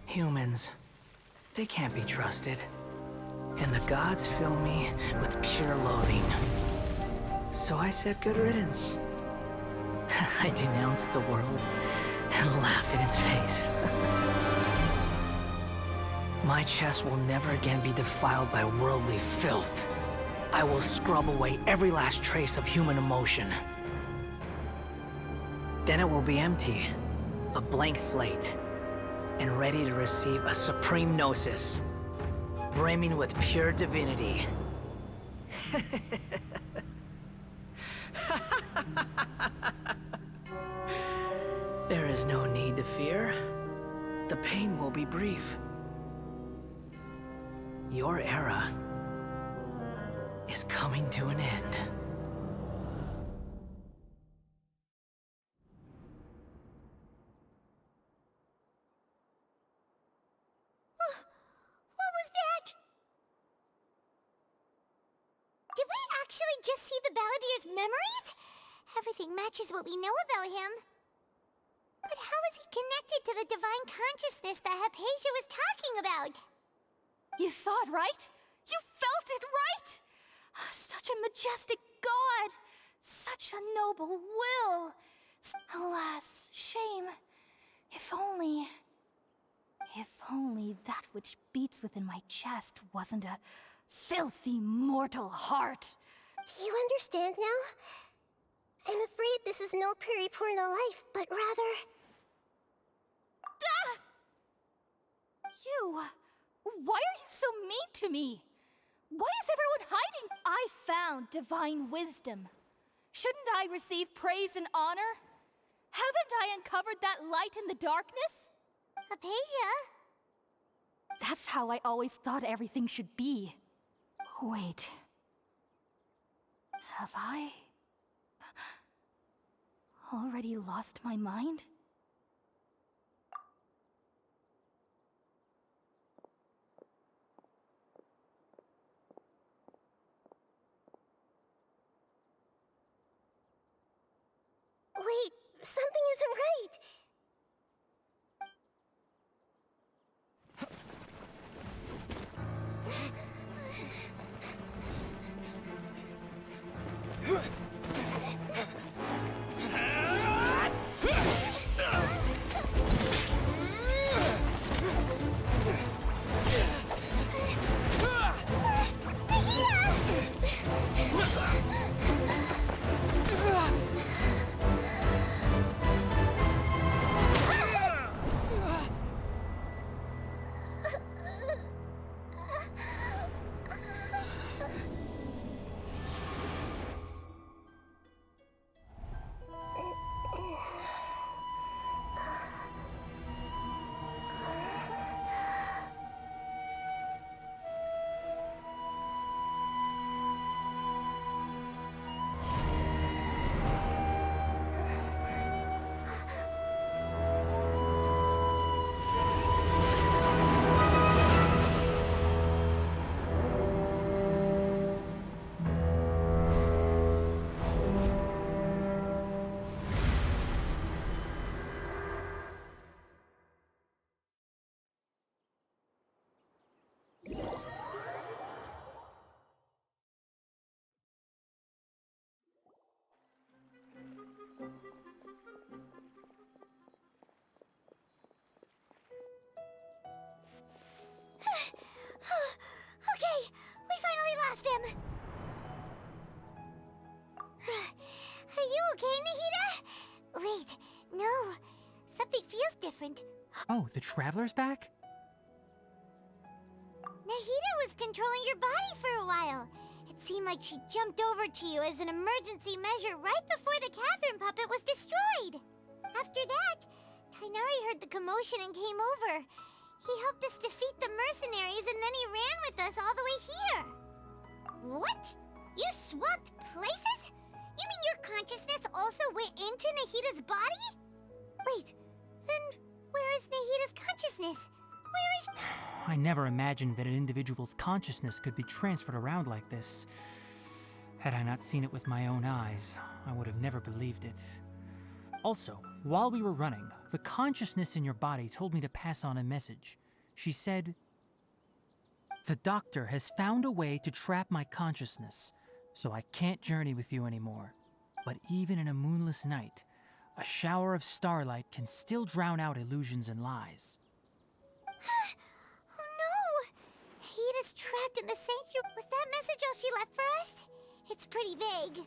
Humans, they can't be trusted. And the gods fill me with pure loathing. So I said good riddance. I denounce the world and laugh in its face. My chest will never again be defiled by worldly filth. I will scrub away every last trace of human emotion. Then it will be empty, a blank slate, and ready to receive a supreme gnosis, brimming with pure divinity. There is no need to fear. The pain will be brief. Your era is coming to an end. What was that? Did we actually just see the Balladier's memories? Everything matches what we know about him. But how is he connected to the divine consciousness that Hypatia was talking about? You saw it, right? You felt it, right? Such a majestic god! Such a noble will! Alas, shame. If only that which beats within my chest wasn't a filthy mortal heart. Do you understand now? I'm afraid this is no periporno life, but rather... Ah! You... Why are you so mean to me? Why is everyone hiding? I found divine wisdom. Shouldn't I receive praise and honor? Haven't I uncovered that light in the darkness? Hypatia? That's how I always thought everything should be. Wait. Have I... already lost my mind? Wait, something isn't right. different. Oh, the Traveler's back? Nahida was controlling your body for a while. It seemed like she jumped over to you as an emergency measure right before the Catherine puppet was destroyed. After that, Tainari heard the commotion and came over. He helped us defeat the mercenaries and then he ran with us all the way here. What? You swapped places? You mean your consciousness also went into Nahida's body? Wait, then where is Nahida's consciousness? Where is... I never imagined that an individual's consciousness could be transferred around like this. Had I not seen it with my own eyes, I would have never believed it. Also, while we were running, the consciousness in your body told me to pass on a message. She said, "The doctor has found a way to trap my consciousness, so I can't journey with you anymore. But even in a moonless night, a shower of starlight can still drown out illusions and lies." Oh no! Nahida's trapped in the sanctuary. Was that message all she left for us? It's pretty vague.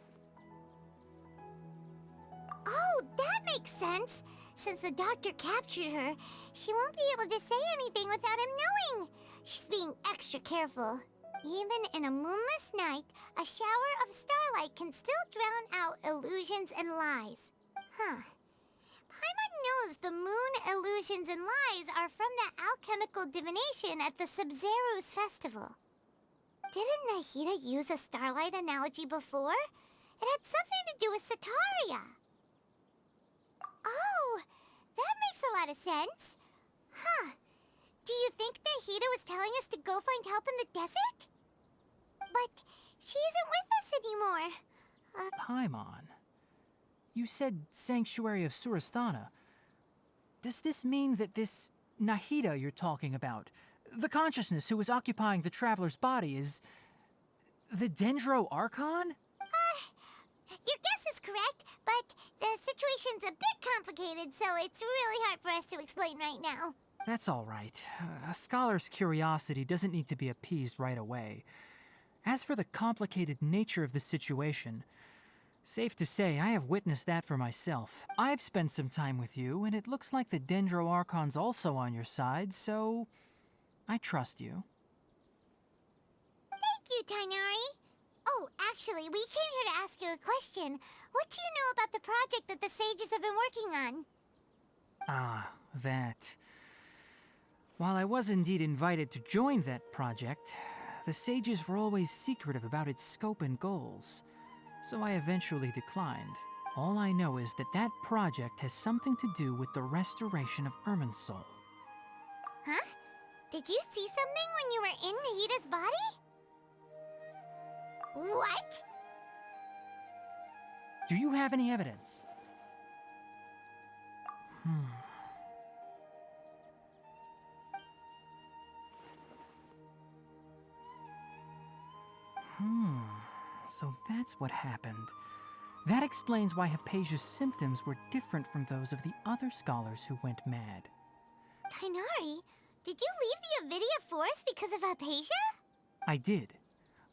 Oh, that makes sense! Since the doctor captured her, she won't be able to say anything without him knowing. She's being extra careful. Even in a moonless night, a shower of starlight can still drown out illusions and lies. Huh. Paimon knows the moon illusions and lies are from the alchemical divination at the Sub-Zero's festival. Didn't Nahida use a starlight analogy before? It had something to do with Sataria. Oh, that makes a lot of sense. Huh. Do you think Nahida was telling us to go find help in the desert? But she isn't with us anymore. Paimon, you said Sanctuary of Surasthana. Does this mean that this Nahida you're talking about, the consciousness who is occupying the Traveler's body, is the Dendro Archon? Your guess is correct, but the situation's a bit complicated, so it's really hard for us to explain right now. That's all right. A scholar's curiosity doesn't need to be appeased right away. As for the complicated nature of the situation, safe to say I have witnessed that for myself. I've spent some time with you, and it looks like the Dendro Archon's also on your side, so I trust you. Thank you, Tainari. Oh, actually, we came here to ask you a question. What do you know about the project that the sages have been working on? Ah, that. While I was indeed invited to join that project, the sages were always secretive about its scope and goals, so I eventually declined. All I know is that that project has something to do with the restoration of Irminsul. Huh? Did you see something when you were in Nahida's body? What? Do you have any evidence? So that's what happened. That explains why Hypatia's symptoms were different from those of the other scholars who went mad. Tainari, did you leave the Avidia Forest because of Hypatia? I did.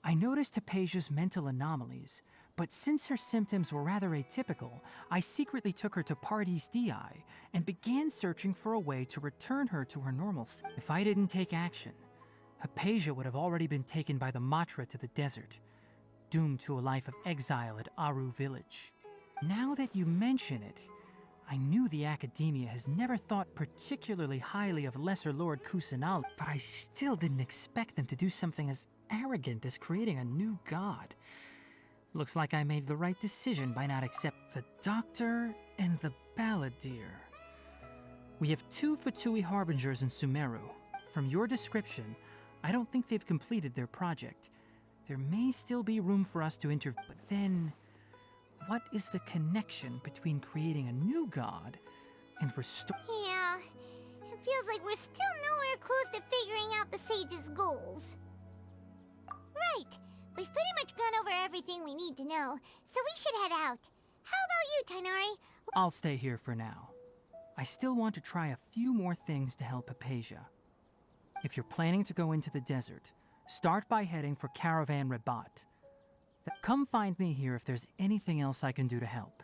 I noticed Hypatia's mental anomalies, but since her symptoms were rather atypical, I secretly took her to Pardis Dii and began searching for a way to return her to her normal state. If I didn't take action, Hypatia would have already been taken by the Matra to the desert, doomed to a life of exile at Aru village. Now that you mention it, I knew the Academia has never thought particularly highly of Lesser Lord Kusanali, but I still didn't expect them to do something as arrogant as creating a new god. Looks like I made the right decision by not accepting the Doctor and the Balladeer. We have 2 Fatui Harbingers in Sumeru. From your description, I don't think they've completed their project. There may still be room for us to intervene, but then, what is the connection between creating a new god and restoring? Yeah, it feels like we're still nowhere close to figuring out the sage's goals. Right, we've pretty much gone over everything we need to know, so we should head out. How about you, Tainari? I'll stay here for now. I still want to try a few more things to help Hypatia. If you're planning to go into the desert, start by heading for Caravan Rabat. Come find me here if there's anything else I can do to help.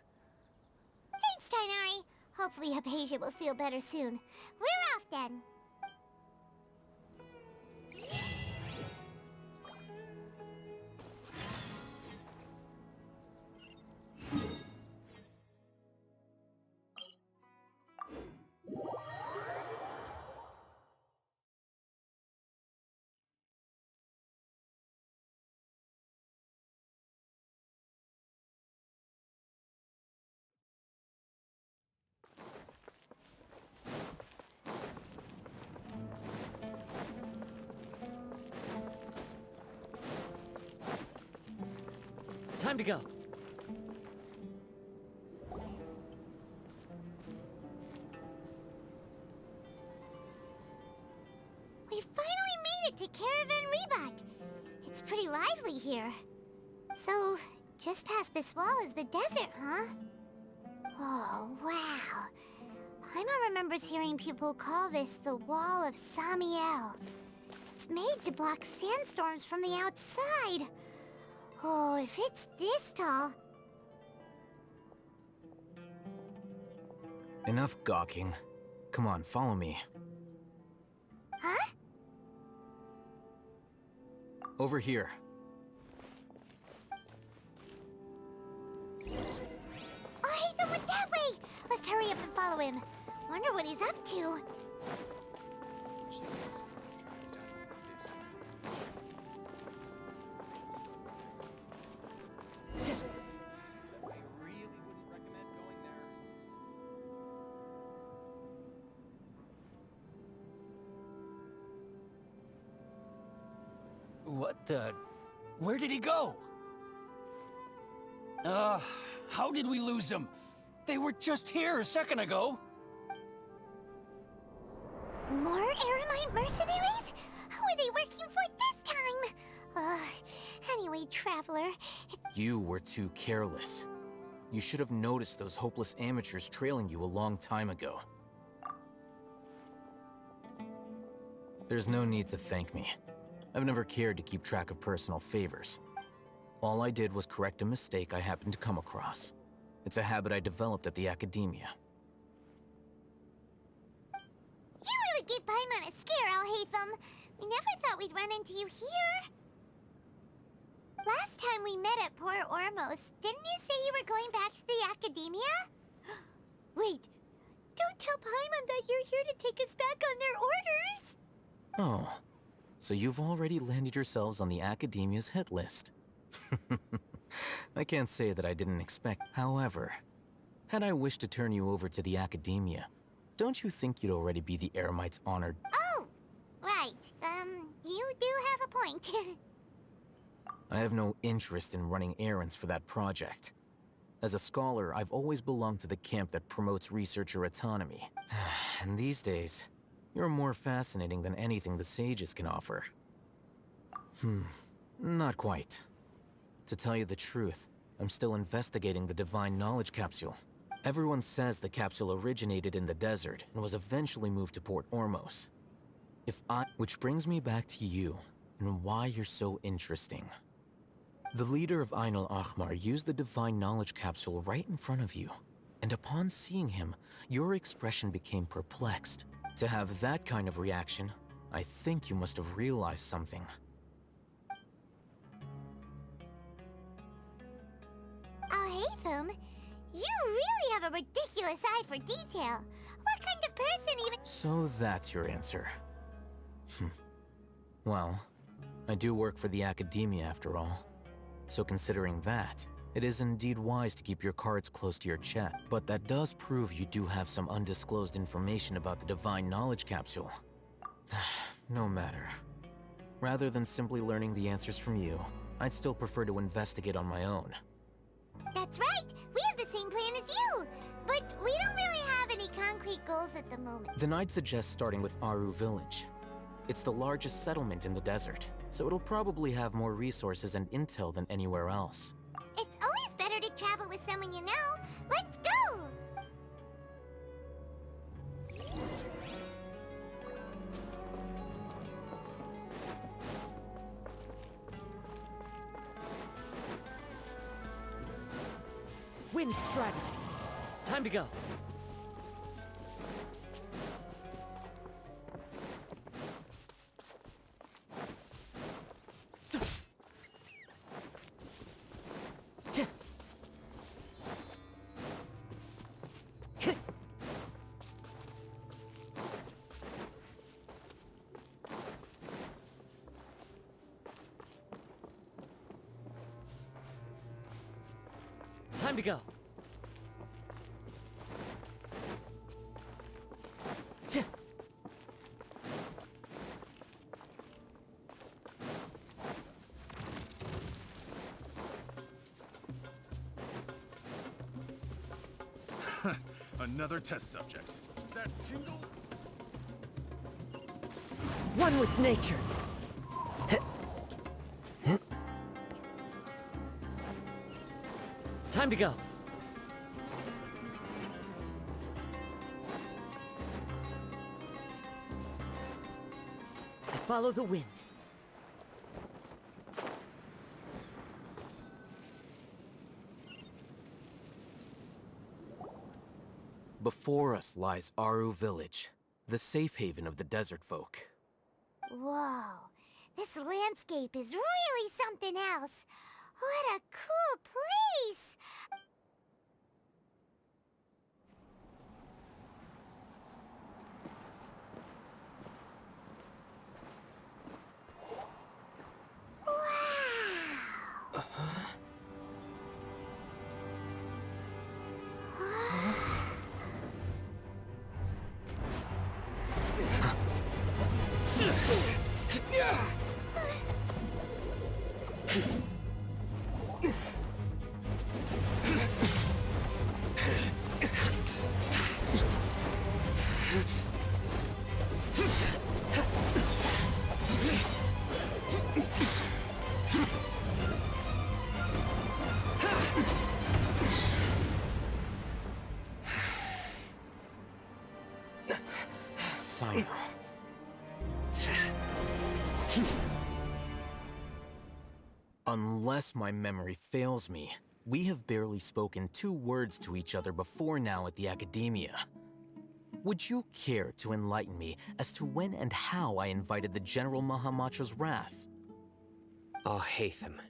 Thanks, Tainari. Hopefully Hypatia will feel better soon. We're off then. Time to go. We finally made it to Caravan Rebot. It's pretty lively here. So, just past this wall is the desert, huh? Oh, wow. Paimon remembers hearing people call this the Wall of Samiel. It's made to block sandstorms from the outside. Oh, if it's this tall... Enough gawking. Come on, follow me. Huh? Over here. Oh, Haytham went that way! Let's hurry up and follow him. Wonder what he's up to. What the... Where did he go? How did we lose him? They were just here a second ago. More Eremite mercenaries? Who are they working for this time? Anyway, Traveler, You were too careless. You should have noticed those hopeless amateurs trailing you a long time ago. There's no need to thank me. I've never cared to keep track of personal favors. All I did was correct a mistake I happened to come across. It's a habit I developed at the academia. you really gave Paimon a scare, Alhaitham. We never thought we'd run into you here. Last time we met at Port Ormos, didn't you say you were going back to the academia? Wait, don't tell Paimon that you're here to take us back on their orders! Oh, so you've already landed yourselves on the academia's hit list. I can't say that I didn't expect. However, had I wished to turn you over to the academia, don't you think you'd already be the Eremite's honored? Oh, right. You do have a point. I have no interest in running errands for that project. As a scholar, I've always belonged to the camp that promotes researcher autonomy. And these days, you're more fascinating than anything the sages can offer. Not quite. To tell you the truth, I'm still investigating the Divine Knowledge Capsule. Everyone says the capsule originated in the desert and was eventually moved to Port Ormos. Which brings me back to you, and why you're so interesting. The leader of Ain al-Ahmar used the Divine Knowledge Capsule right in front of you, and upon seeing him, your expression became perplexed. To have that kind of reaction, I think you must have realized something. Alhaitham, you really have a ridiculous eye for detail. What kind of person even— So that's your answer. Well, I do work for the academia after all. So considering that, it is indeed wise to keep your cards close to your chest. But that does prove you do have some undisclosed information about the Divine Knowledge Capsule. No matter. Rather than simply learning the answers from you, I'd still prefer to investigate on my own. That's right! We have the same plan as you! But we don't really have any concrete goals at the moment. Then I'd suggest starting with Aru Village. It's the largest settlement in the desert, so it'll probably have more resources and intel than anywhere else. It's always better to travel with someone you know. Let's go! Wind Strider. Time to go. Time to go. Another test subject. That tingle? One with nature. Time to go. I follow the wind. Before us lies Aru Village, the safe haven of the desert folk. Whoa, this landscape is really something else. What a cool place! Sino. Unless my memory fails me, we have barely spoken 2 words to each other before now at the Academia. Would you care to enlighten me as to when and how I invited the General Mahamatra's wrath? Oh, Hatham.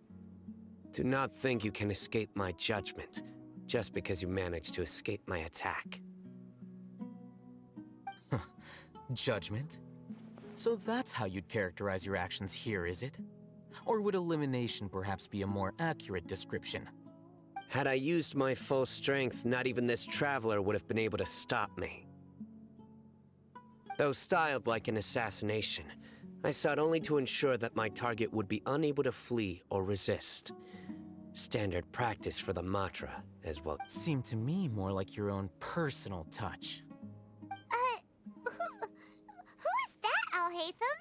Do not think you can escape my judgment just because you managed to escape my attack. Judgment? So that's how you'd characterize your actions here, is it? Or would elimination perhaps be a more accurate description? Had I used my full strength, not even this traveler would have been able to stop me. Though styled like an assassination, I sought only to ensure that my target would be unable to flee or resist. Standard practice for the Matra, as well. Seemed to me more like your own personal touch. Who is that, Alhaitham?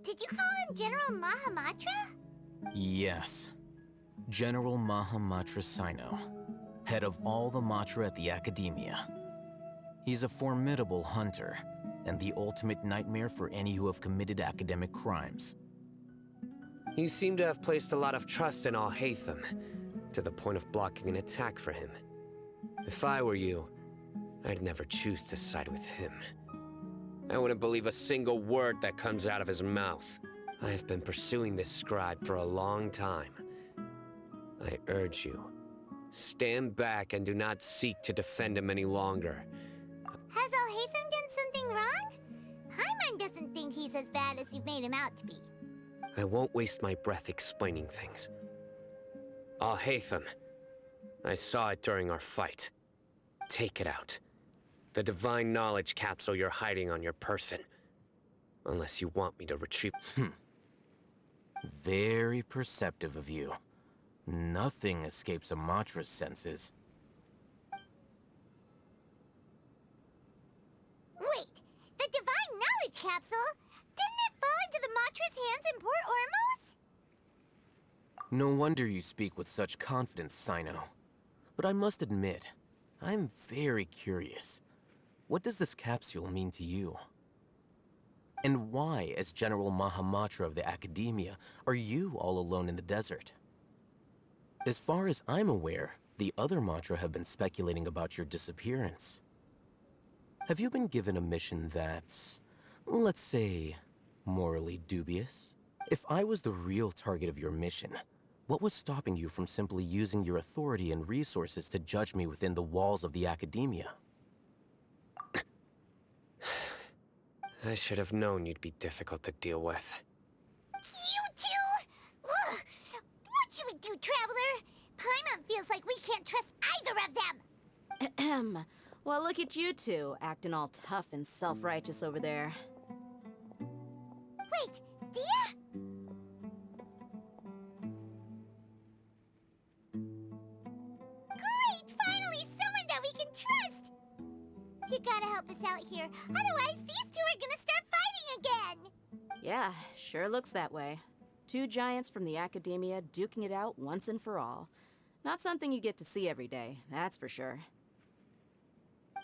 Did you call him General Mahamatra? Yes. General Mahamatra Sino, head of all the Matra at the Academia. He's a formidable hunter, and the ultimate nightmare for any who have committed academic crimes. You seem to have placed a lot of trust in Alhaitham, to the point of blocking an attack for him. If I were you, I'd never choose to side with him. I wouldn't believe a single word that comes out of his mouth. I have been pursuing this scribe for a long time. I urge you, stand back and do not seek to defend him any longer. Has Alhaitham done something wrong? Paimon doesn't think he's as bad as you've made him out to be. I won't waste my breath explaining things. Alhaitham, I saw it during our fight. Take it out. The divine knowledge capsule you're hiding on your person. Unless you want me to retrieve... Very perceptive of you. Nothing escapes a Matra's senses. Wait, the divine knowledge capsule? Didn't it fall into the Matra's hands in Port Ormos? No wonder you speak with such confidence, Sino. But I must admit, I'm very curious. What does this capsule mean to you? And why, as General Mahamatra of the Academia, are you all alone in the desert? As far as I'm aware, the other Matra have been speculating about your disappearance. Have you been given a mission that's, let's say, morally dubious? If I was the real target of your mission, what was stopping you from simply using your authority and resources to judge me within the walls of the Academia? I should have known you'd be difficult to deal with. You two? Ugh! What should we do, Traveler? Paimon feels like we can't trust Well, look at you two, acting all tough and self-righteous over there. Wait, Dia? Great! Finally, someone that we can trust! You gotta help us out here, otherwise these two are gonna start fighting again! Yeah, sure looks that way. Two giants from the academia duking it out once and for all. Not something you get to see every day, that's for sure.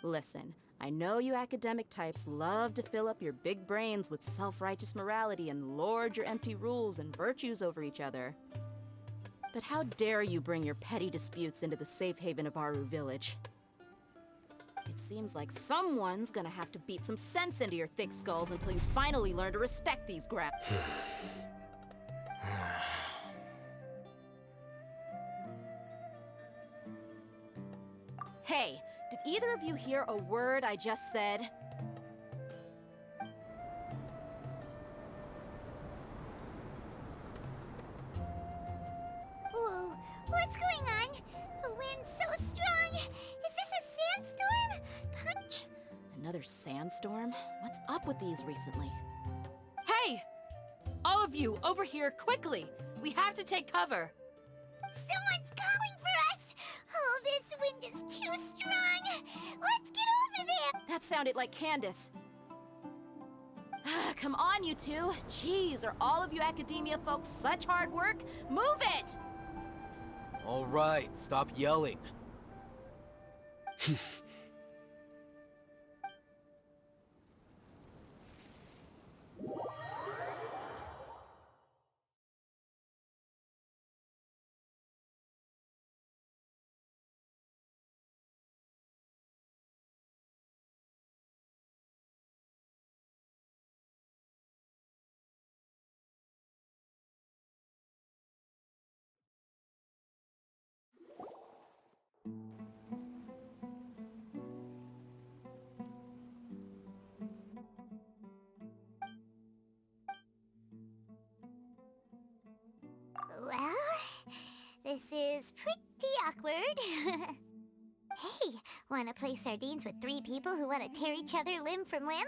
Listen, I know you academic types love to fill up your big brains with self-righteous morality and lord your empty rules and virtues over each other. But how dare you bring your petty disputes into the safe haven of Aru Village? It seems like someone's gonna have to beat some sense into your thick skulls until you finally learn to respect these grounds. Hey, did either of you hear a word I just said? Whoa, what's going on? The wind's so strong! Is this a sandstorm? Punch! Another sandstorm? What's up with these recently? Hey! All of you, over here, quickly! We have to take cover! Someone's calling for us! Oh, this wind is too strong! Let's get over there! That sounded like Candace. Come on, you two. Jeez, are all of you academia folks such hard work? Move it! All right, stop yelling. Well, this is pretty awkward. Hey, wanna play sardines with three people who wanna tear each other limb from limb?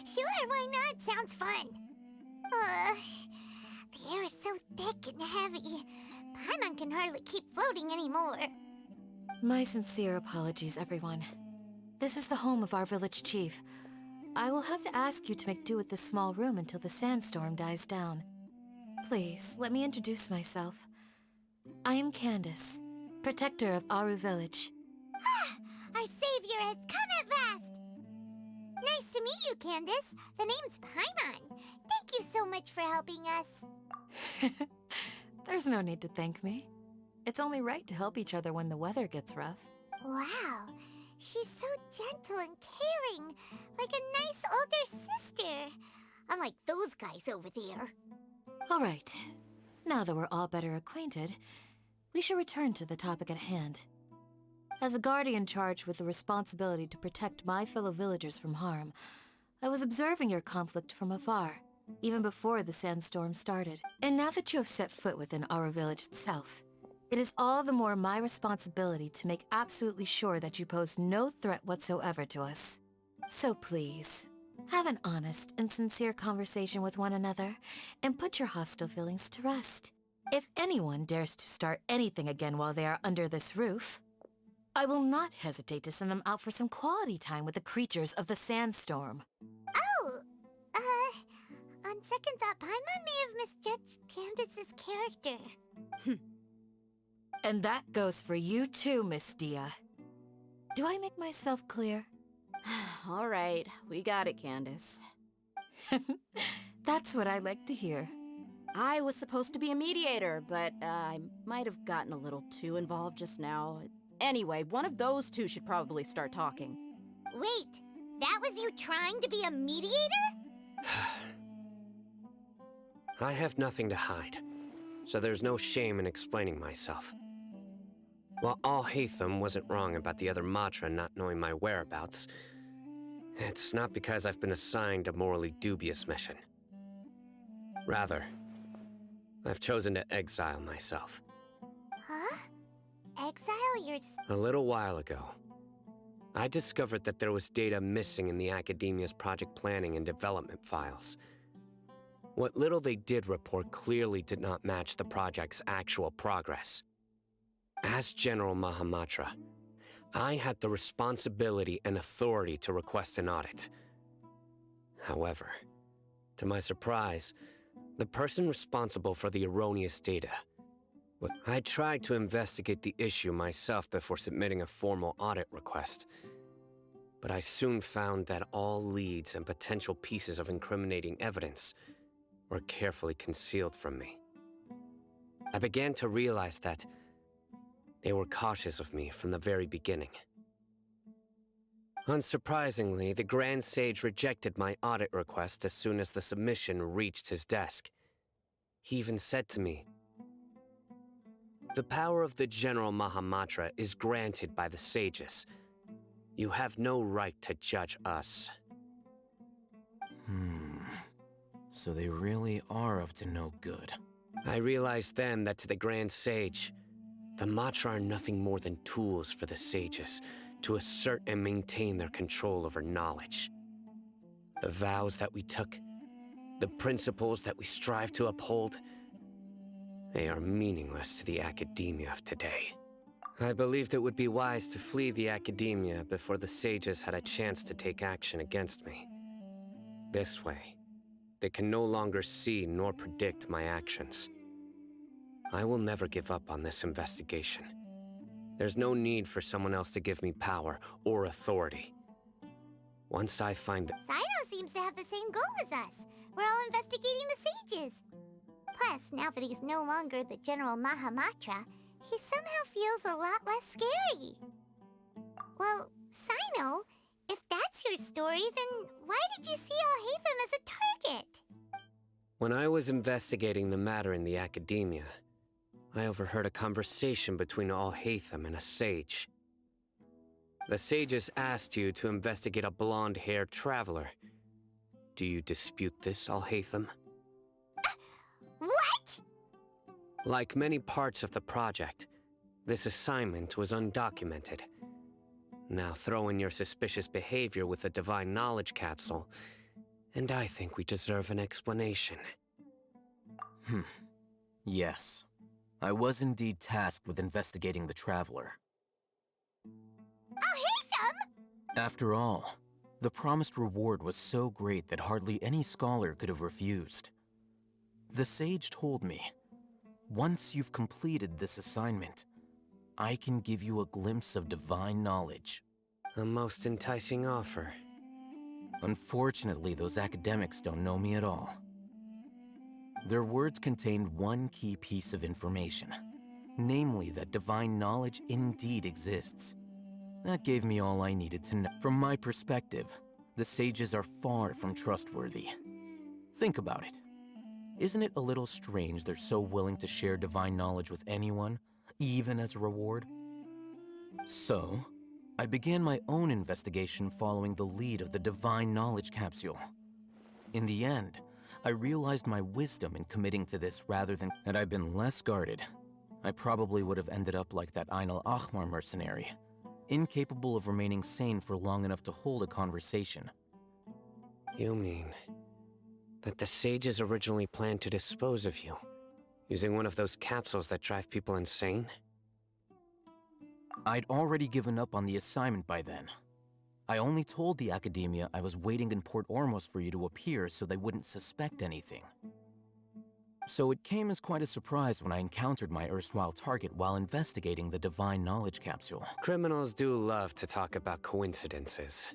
Sure, why not? Sounds fun. The air is so thick and heavy. Paimon can hardly keep floating anymore. My sincere apologies, everyone. This is the home of our village chief. I will have to ask you to make do with this small room until the sandstorm dies down. Please, let me introduce myself. I am Candace, protector of Aru Village. Our savior has come at last! Nice to meet you, Candace. The name's Paimon. Thank you so much for helping us. There's no need to thank me. It's only right to help each other when the weather gets rough. Wow, she's so gentle and caring, like a nice older sister. Unlike those guys over there. All right. Now that we're all better acquainted, we should return to the topic at hand. As a guardian charged with the responsibility to protect my fellow villagers from harm, I was observing your conflict from afar, even before the sandstorm started. And now that you have set foot within our village itself, it is all the more my responsibility to make absolutely sure that you pose no threat whatsoever to us. So please, have an honest and sincere conversation with one another, and put your hostile feelings to rest. If anyone dares to start anything again while they are under this roof, I will not hesitate to send them out for some quality time with the creatures of the sandstorm. Oh, on second thought, Paimon may have misjudged Candace's character. And that goes for you too, Miss Dia. Do I make myself clear? All right, we got it, Candace. That's what I like to hear. I was supposed to be a mediator, but I might have gotten a little too involved just now. Anyway, one of those two should probably start talking. Wait, that was you trying to be a mediator? I have nothing to hide, so there's no shame in explaining myself. While Alhaitham wasn't wrong about the other Matra not knowing my whereabouts, it's not because I've been assigned a morally dubious mission. Rather, I've chosen to exile myself. Huh? Exile your... A little while ago, I discovered that there was data missing in the Academia's project planning and development files. What little they did report clearly did not match the project's actual progress. As General Mahamatra, I had the responsibility and authority to request an audit. However, to my surprise, the person responsible for the erroneous data. I tried to investigate the issue myself before submitting a formal audit request, but I soon found that all leads and potential pieces of incriminating evidence were carefully concealed from me. I began to realize that they were cautious of me from the very beginning. Unsurprisingly, the Grand Sage rejected my audit request as soon as the submission reached his desk. He even said to me, "The power of the General Mahamatra is granted by the sages. You have no right to judge us." So they really are up to no good. I realized then that to the Grand Sage, the Matra are nothing more than tools for the sages to assert and maintain their control over knowledge. The vows that we took, the principles that we strive to uphold, they are meaningless to the Academia of today. I believed it would be wise to flee the Academia before the sages had a chance to take action against me. This way, they can no longer see nor predict my actions. I will never give up on this investigation. There's no need for someone else to give me power or authority. Once I find the— Sino seems to have the same goal as us. We're all investigating the sages. Plus, now that he's no longer the General Mahamatra, he somehow feels a lot less scary. Well, Sino, if that's your story, then why did you see Alhaitham as a target? When I was investigating the matter in the Academia, I overheard a conversation between Alhaitham and a sage. The sages asked you to investigate a blonde-haired traveler. Do you dispute this, Alhaitham? What? Like many parts of the project, this assignment was undocumented. Now throw in your suspicious behavior with the Divine Knowledge Capsule, and I think we deserve an explanation. Yes. I was indeed tasked with investigating the Traveler. Alhaitham! After all, the promised reward was so great that hardly any scholar could have refused. The sage told me, once you've completed this assignment, I can give you a glimpse of divine knowledge. A most enticing offer. Unfortunately, those academics don't know me at all. Their words contained one key piece of information, namely that divine knowledge indeed exists. That gave me all I needed to know. From my perspective, the sages are far from trustworthy. Think about it. Isn't it a little strange they're so willing to share divine knowledge with anyone, even as a reward? So, I began my own investigation following the lead of the Divine Knowledge Capsule. In the end, I realized my wisdom in committing to this rather than— Had I been less guarded, I probably would have ended up like that Ain al-Ahmar mercenary, incapable of remaining sane for long enough to hold a conversation. You mean that the sages originally planned to dispose of you, using one of those capsules that drive people insane? I'd already given up on the assignment by then. I only told the Academia I was waiting in Port Ormos for you to appear so they wouldn't suspect anything. So it came as quite a surprise when I encountered my erstwhile target while investigating the Divine Knowledge Capsule. Criminals do love to talk about coincidences.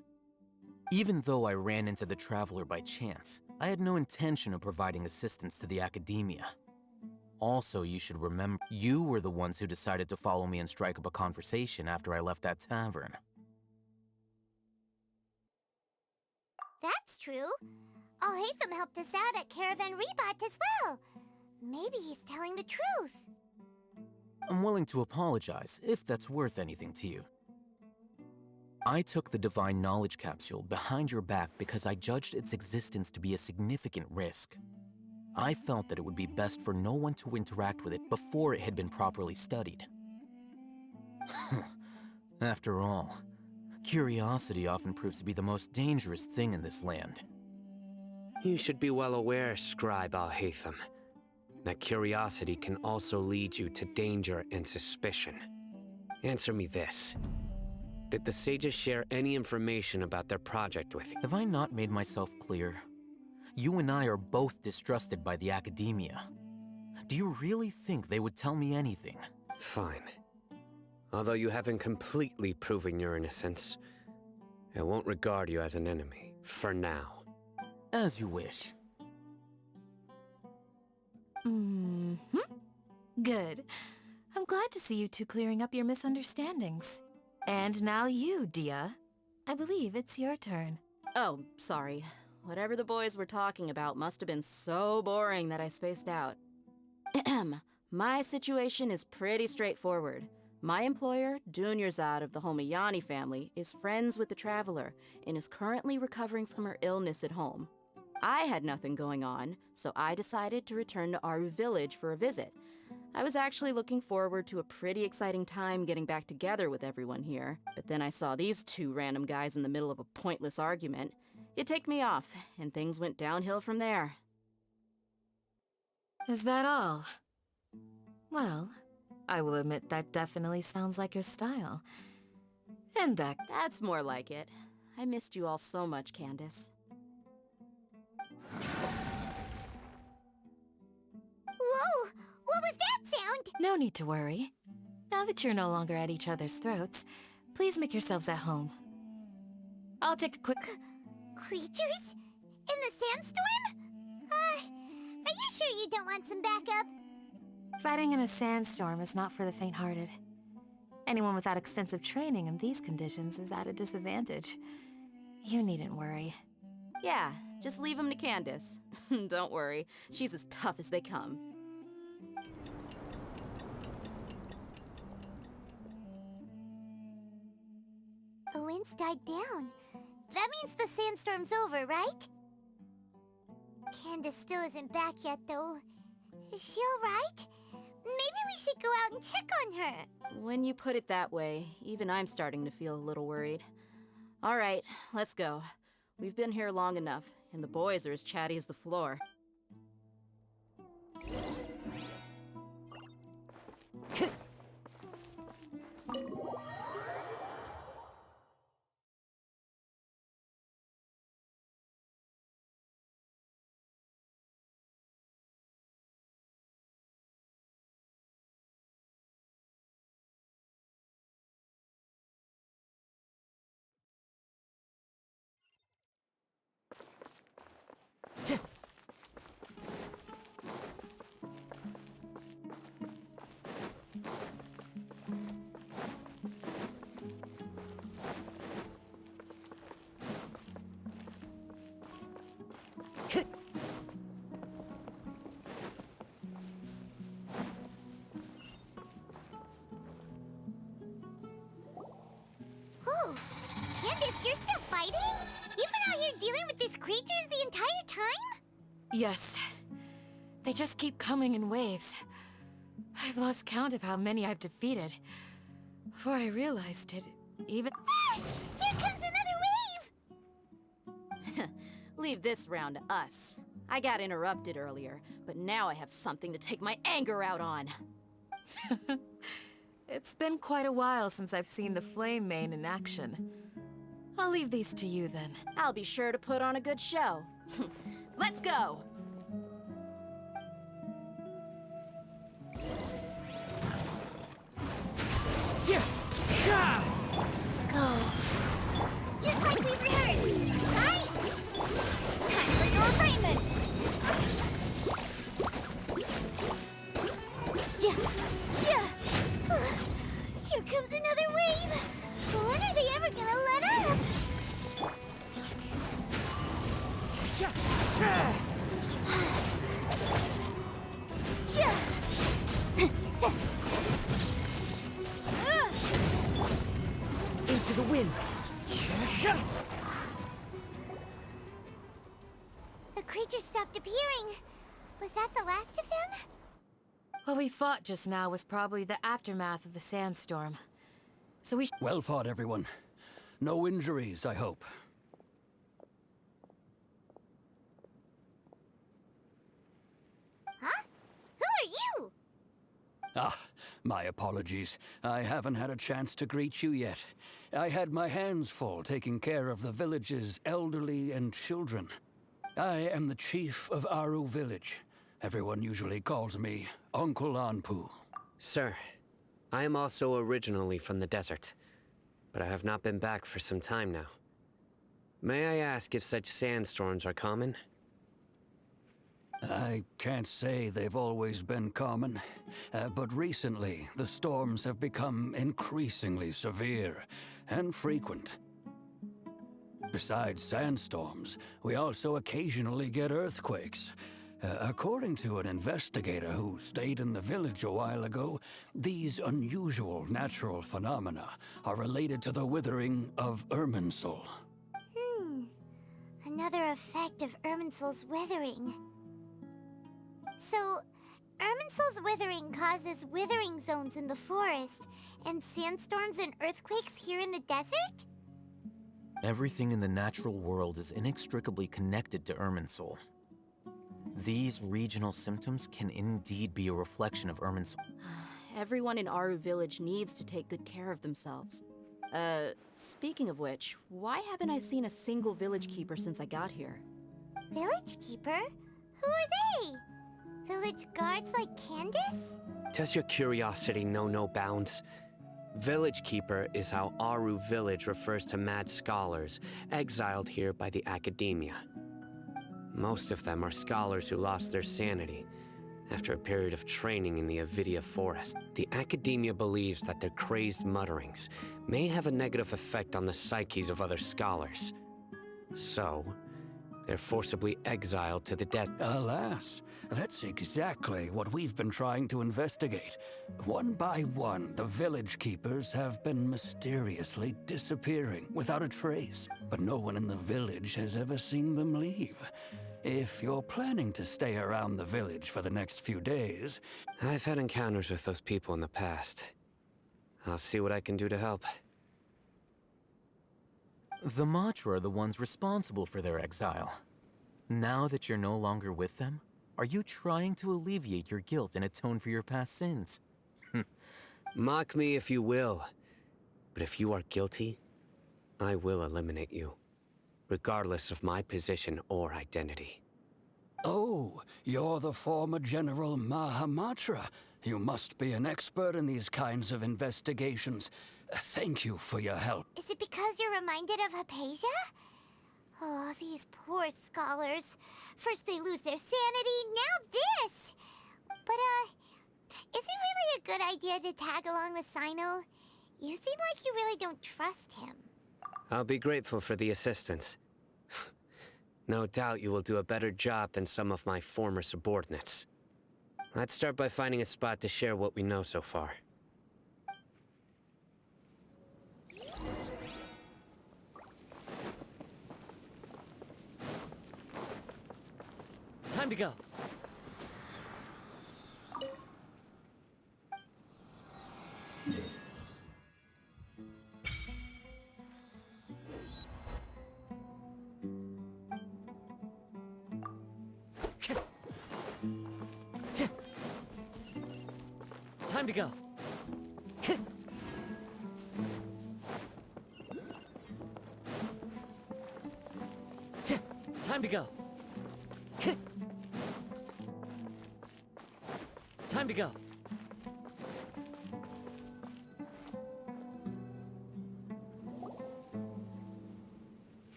Even though I ran into the Traveler by chance, I had no intention of providing assistance to the Academia. Also, you should remember, you were the ones who decided to follow me and strike up a conversation after I left that tavern. That's true. Alhaitham helped us out at Caravan Rebat as well. Maybe he's telling the truth. I'm willing to apologize, if that's worth anything to you. I took the Divine Knowledge Capsule behind your back because I judged its existence to be a significant risk. I felt that it would be best for no one to interact with it before it had been properly studied. After all, Curiosity often proves to be the most dangerous thing in this land. You should be well aware, Scribe Al-Haytham, that curiosity can also lead you to danger and suspicion. Answer me this. Did the sages share any information about their project with you? Have I not made myself clear? You and I are both distrusted by the academia. Do you really think they would tell me anything? Fine. Although you haven't completely proven your innocence, I won't regard you as an enemy, for now. As you wish. Good. I'm glad to see you two clearing up your misunderstandings. And now you, Dia. I believe it's your turn. Oh, sorry. Whatever the boys were talking about must have been so boring that I spaced out. My situation is pretty straightforward. My employer, Dunyarzad of the Homayani family, is friends with the Traveler and is currently recovering from her illness at home. I had nothing going on, so I decided to return to Aru village for a visit. I was actually looking forward to a pretty exciting time getting back together with everyone here, but then I saw these two random guys in the middle of a pointless argument. It ticked me off, and things went downhill from there. Is that all? Well, I will admit that definitely sounds like your style. And that's more like it. I missed you all so much, Candace. Whoa! What was that sound? No need to worry. Now that you're no longer at each other's throats, please make yourselves at home. I'll take a quick... Creatures? In the sandstorm? Are you sure you don't want some backup? Fighting in a sandstorm is not for the faint-hearted. Anyone without extensive training in these conditions is at a disadvantage. You needn't worry. Yeah, just leave him to Candace. Don't worry, she's as tough as they come. The wind's died down. That means the sandstorm's over, right? Candace still isn't back yet, though. Is she alright? Maybe we should go out and check on her. When you put it that way, even I'm starting to feel a little worried. All right, let's go. We've been here long enough, and the boys are as chatty as the floor. Whoa! Candace, you're still fighting? You've been out here dealing with these creatures the entire time? Yes. They just keep coming in waves. I've lost count of how many I've defeated. Before I realized it, even... Ah! Here comes another wave! Leave this round to us. I got interrupted earlier, but now I have something to take my anger out on. It's been quite a while since I've seen the Flame Mane in action. I'll leave these to you then. I'll be sure to put on a good show. Let's go! Go. Just like we rehearsed. Right? Time for your arraignment. Here comes another wave. When are they ever gonna let up? Into the wind. The creatures stopped appearing. Was that the last of them? What we fought just now was probably the aftermath of the sandstorm. So we Well fought, everyone. No injuries, I hope. Huh? Who are you? Ah, my apologies. I haven't had a chance to greet you yet. I had my hands full taking care of the village's elderly and children. I am the chief of Aru Village. Everyone usually calls me Uncle Anpu. Sir, I am also originally from the desert, but I have not been back for some time now. May I ask if such sandstorms are common? I can't say they've always been common, but recently the storms have become increasingly severe and frequent. Besides sandstorms, we also occasionally get earthquakes. According to an investigator who stayed in the village a while ago, these unusual natural phenomena are related to the withering of Irminsul. Another effect of Irminsul's withering. So, Irminsul's withering causes withering zones in the forest, and sandstorms and earthquakes here in the desert? Everything in the natural world is inextricably connected to Irminsul. These regional symptoms can indeed be a reflection of Irminsul. Everyone in Aru Village needs to take good care of themselves. Speaking of which, why haven't I seen a single village keeper since I got here? Village keeper? Who are they? Village guards like Candace? Does your curiosity know no bounds? Village Keeper is how Aru Village refers to mad scholars exiled here by the academia. Most of them are scholars who lost their sanity after a period of training in the Avidia forest. The academia believes that their crazed mutterings may have a negative effect on the psyches of other scholars. So, they're forcibly exiled to the desert. Alas, that's exactly what we've been trying to investigate. One by one, the village keepers have been mysteriously disappearing without a trace, but no one in the village has ever seen them leave. If you're planning to stay around the village for the next few days... I've had encounters with those people in the past. I'll see what I can do to help. The Matra are the ones responsible for their exile. Now that you're no longer with them, are you trying to alleviate your guilt and atone for your past sins? Mock me if you will, but if you are guilty, I will eliminate you, regardless of my position or identity. Oh, you're the former General Mahamatra. You must be an expert in these kinds of investigations. Thank you for your help. Is it because you're reminded of Hypatia? Oh, these poor scholars. First they lose their sanity, now this! But, is it really a good idea to tag along with Sino? You seem like you really don't trust him. I'll be grateful for the assistance. No doubt you will do a better job than some of my former subordinates. Let's start by finding a spot to share what we know so far. Time to go. Time to go. Time to go. Time to go.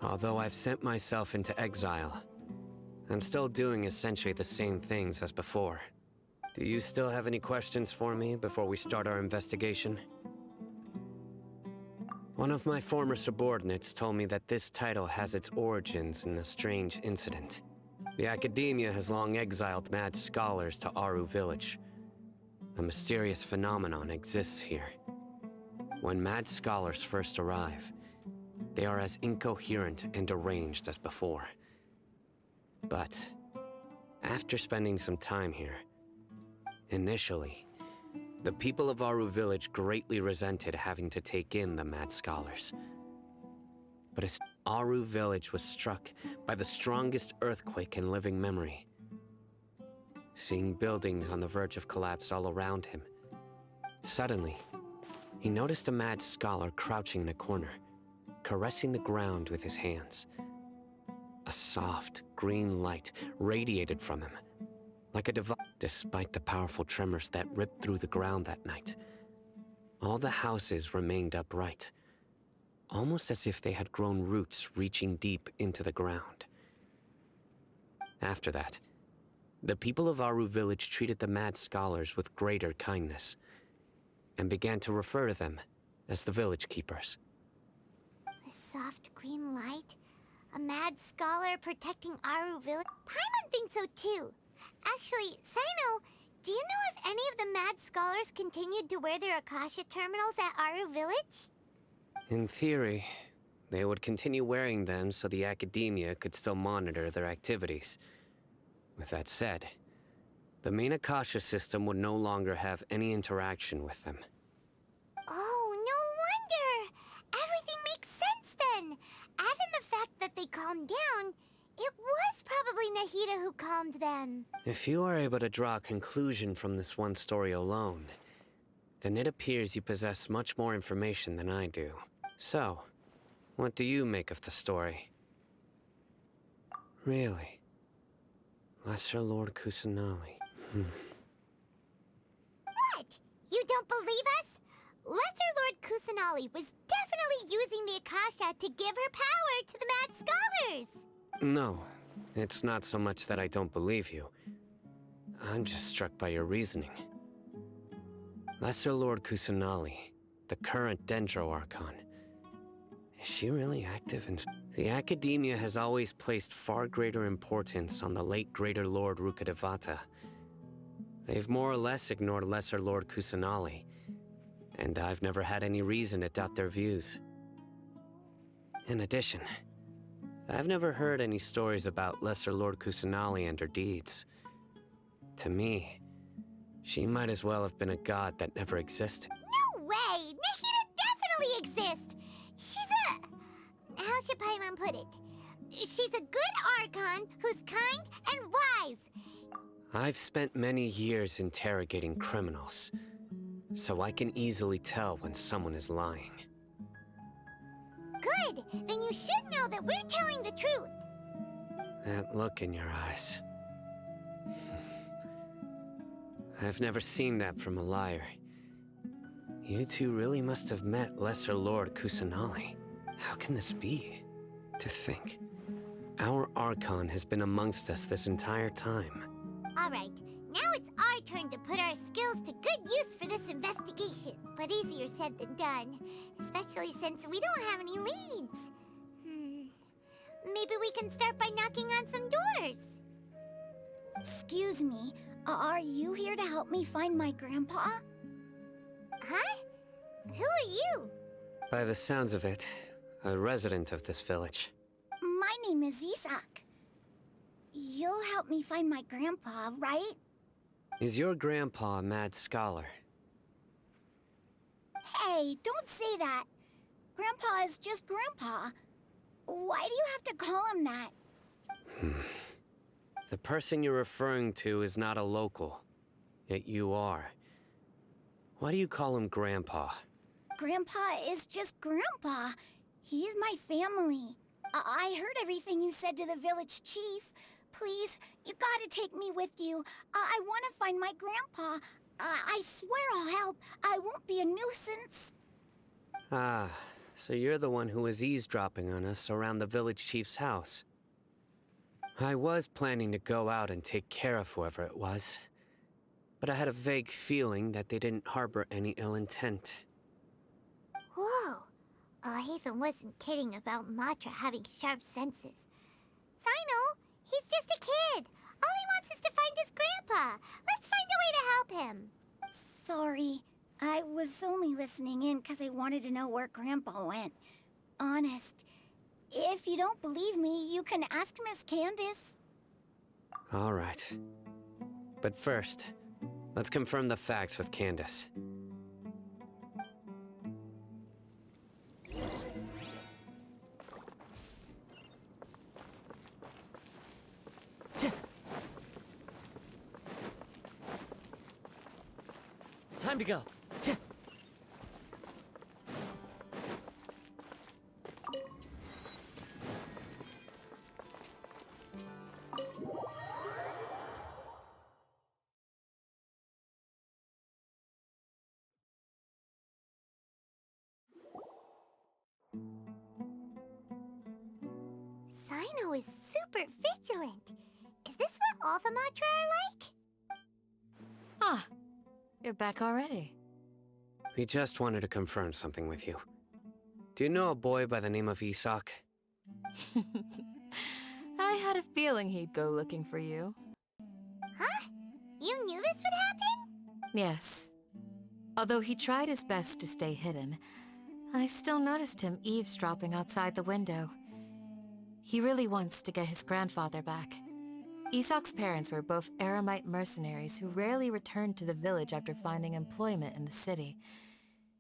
Although I've sent myself into exile, I'm still doing essentially the same things as before. Do you still have any questions for me before we start our investigation? One of my former subordinates told me that this title has its origins in a strange incident. The academia has long exiled mad scholars to Aru Village. A mysterious phenomenon exists here. When mad scholars first arrive, they are as incoherent and deranged as before. But after spending some time here, initially, The people of Aru village greatly resented having to take in the mad scholars. But as Aru village was struck by the strongest earthquake in living memory, seeing buildings on the verge of collapse all around him, suddenly, he noticed a mad scholar crouching in a corner, caressing the ground with his hands. A soft, green light radiated from him, like a device. Despite the powerful tremors that ripped through the ground that night, all the houses remained upright, almost as if they had grown roots reaching deep into the ground. After that, the people of Aru village treated the mad scholars with greater kindness, and began to refer to them as the village keepers. A soft green light? A mad scholar protecting Aru village? Paimon thinks so too. Actually, Sino, do you know if any of the mad scholars continued to wear their Akasha terminals at Aru village? In theory, they would continue wearing them so the academia could still monitor their activities. With that said, the main Akasha system would no longer have any interaction with them. Oh, no wonder! Everything makes sense then! Add in the fact that they calmed down, it was probably Nahida who calmed them. If you are able to draw a conclusion from this one story alone, then it appears you possess much more information than I do. So, what do you make of the story? Really? Lesser Lord Kusanali. What? You don't believe us? Lesser Lord Kusanali was definitely using the Akasha to give her power to the mad scholars! No, it's not so much that I don't believe you. I'm just struck by your reasoning. Lesser Lord Kusanali, the current Dendro Archon, is she really active in... The Academia has always placed far greater importance on the late Greater Lord Rukkhadevata. They've more or less ignored Lesser Lord Kusanali, and I've never had any reason to doubt their views. In addition, I've never heard any stories about Lesser Lord Kusanali and her deeds. To me, she might as well have been a god that never existed. No way! Nahida definitely exists! She's a... how should Paimon put it? She's a good Archon who's kind and wise. I've spent many years interrogating criminals, so I can easily tell when someone is lying. Good! Then you should know that we're telling the truth! That look in your eyes. I've never seen that from a liar. You two really must have met Lesser Lord Kusanali. How can this be? To think, our Archon has been amongst us this entire time. Alright, now it's our turn to put our skills to good use for this investigation. But easier said than done, especially since we don't have any leads. Maybe we can start by knocking on some doors. Excuse me, are you here to help me find my grandpa? Huh? Who are you? By the sounds of it, a resident of this village. My name is Isak. You'll help me find my grandpa, right? Is your grandpa a mad scholar? Hey, don't say that. Grandpa is just Grandpa. Why do you have to call him that? The person you're referring to is not a local, yet you are. Why do you call him Grandpa? Grandpa is just Grandpa. He's my family. I heard everything you said to the village chief. Please, you gotta take me with you. I want to find my grandpa. I swear I'll help. I won't be a nuisance. Ah, so you're the one who was eavesdropping on us around the village chief's house. I was planning to go out and take care of whoever it was, but I had a vague feeling that they didn't harbor any ill intent. Whoa. Hatham wasn't kidding about Matra having sharp senses. Sino, he's just a kid. All he wants is to find his grandpa. Let's find a way to help him. Sorry. I was only listening in because I wanted to know where Grandpa went. Honest. If you don't believe me, you can ask Miss Candace. All right. But first, Let's confirm the facts with Candace. Time to go. Sino is super vigilant. Is this what all the Matra are like? Ah, you're back already. We just wanted to confirm something with you. Do you know a boy by the name of Isak? I had a feeling he'd go looking for you. Huh? You knew this would happen? Yes. Although he tried his best to stay hidden, I still noticed him eavesdropping outside the window. He really wants to get his grandfather back. Isak's parents were both Eremite mercenaries who rarely returned to the village after finding employment in the city.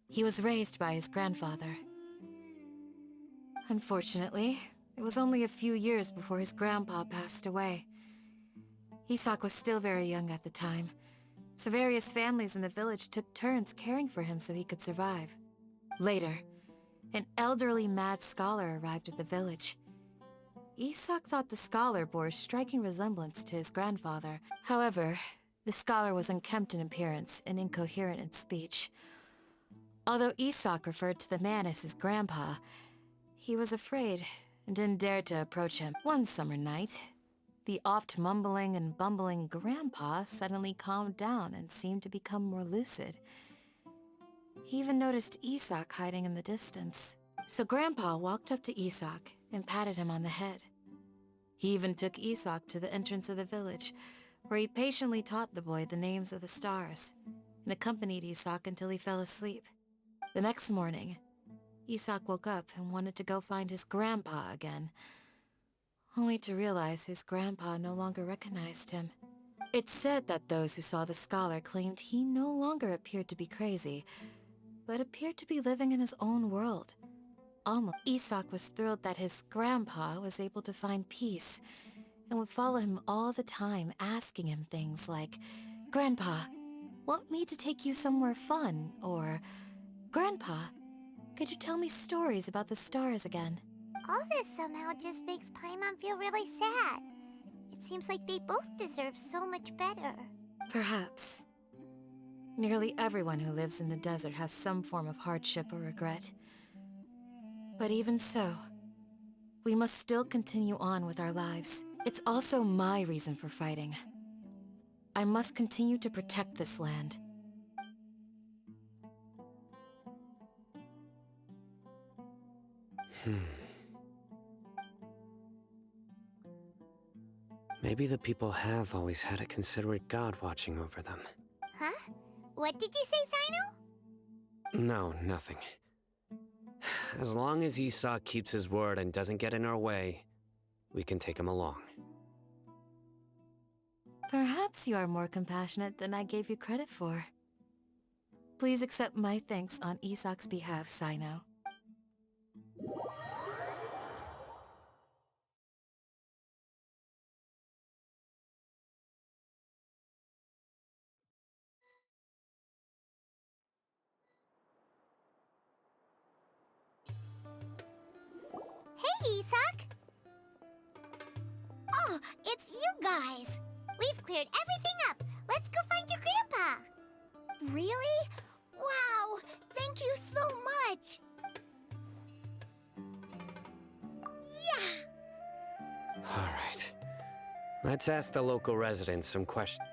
He was raised by his grandfather. Unfortunately, it was only a few years before his grandpa passed away. Isak was still very young at the time, so various families in the village took turns caring for him so he could survive. Later, an elderly mad scholar arrived at the village. Isak thought the scholar bore a striking resemblance to his grandfather. However, the scholar was unkempt in appearance and incoherent in speech. Although Isak referred to the man as his grandpa, he was afraid and didn't dare to approach him. One summer night, the oft mumbling and bumbling grandpa suddenly calmed down and seemed to become more lucid. He even noticed Isak hiding in the distance. So Grandpa walked up to Isak and patted him on the head. He even took Isak to the entrance of the village, where he patiently taught the boy the names of the stars, and accompanied Isak until he fell asleep. The next morning, Isak woke up and wanted to go find his grandpa again, only to realize his grandpa no longer recognized him. It's said that those who saw the scholar claimed he no longer appeared to be crazy, but appeared to be living in his own world. Isak was thrilled that his grandpa was able to find peace and would follow him all the time, asking him things like, "Grandpa, want me to take you somewhere fun?" Or, "Grandpa, could you tell me stories about the stars again?" All this somehow just makes Paimon feel really sad. It seems like they both deserve so much better. Perhaps. Nearly everyone who lives in the desert has some form of hardship or regret. But even so, we must still continue on with our lives. It's also my reason for fighting. I must continue to protect this land. Maybe the people have always had a considerate god watching over them. Huh? What did you say, Sino? No, nothing. As long as Isak keeps his word and doesn't get in our way, we can take him along. Perhaps you are more compassionate than I gave you credit for. Please accept my thanks on Isak's behalf, Sino. Hey, Isak! Oh, it's you guys! We've cleared everything up. Let's go find your grandpa. Really? Wow! Thank you so much! Yeah! Alright. Let's ask the local residents some questions.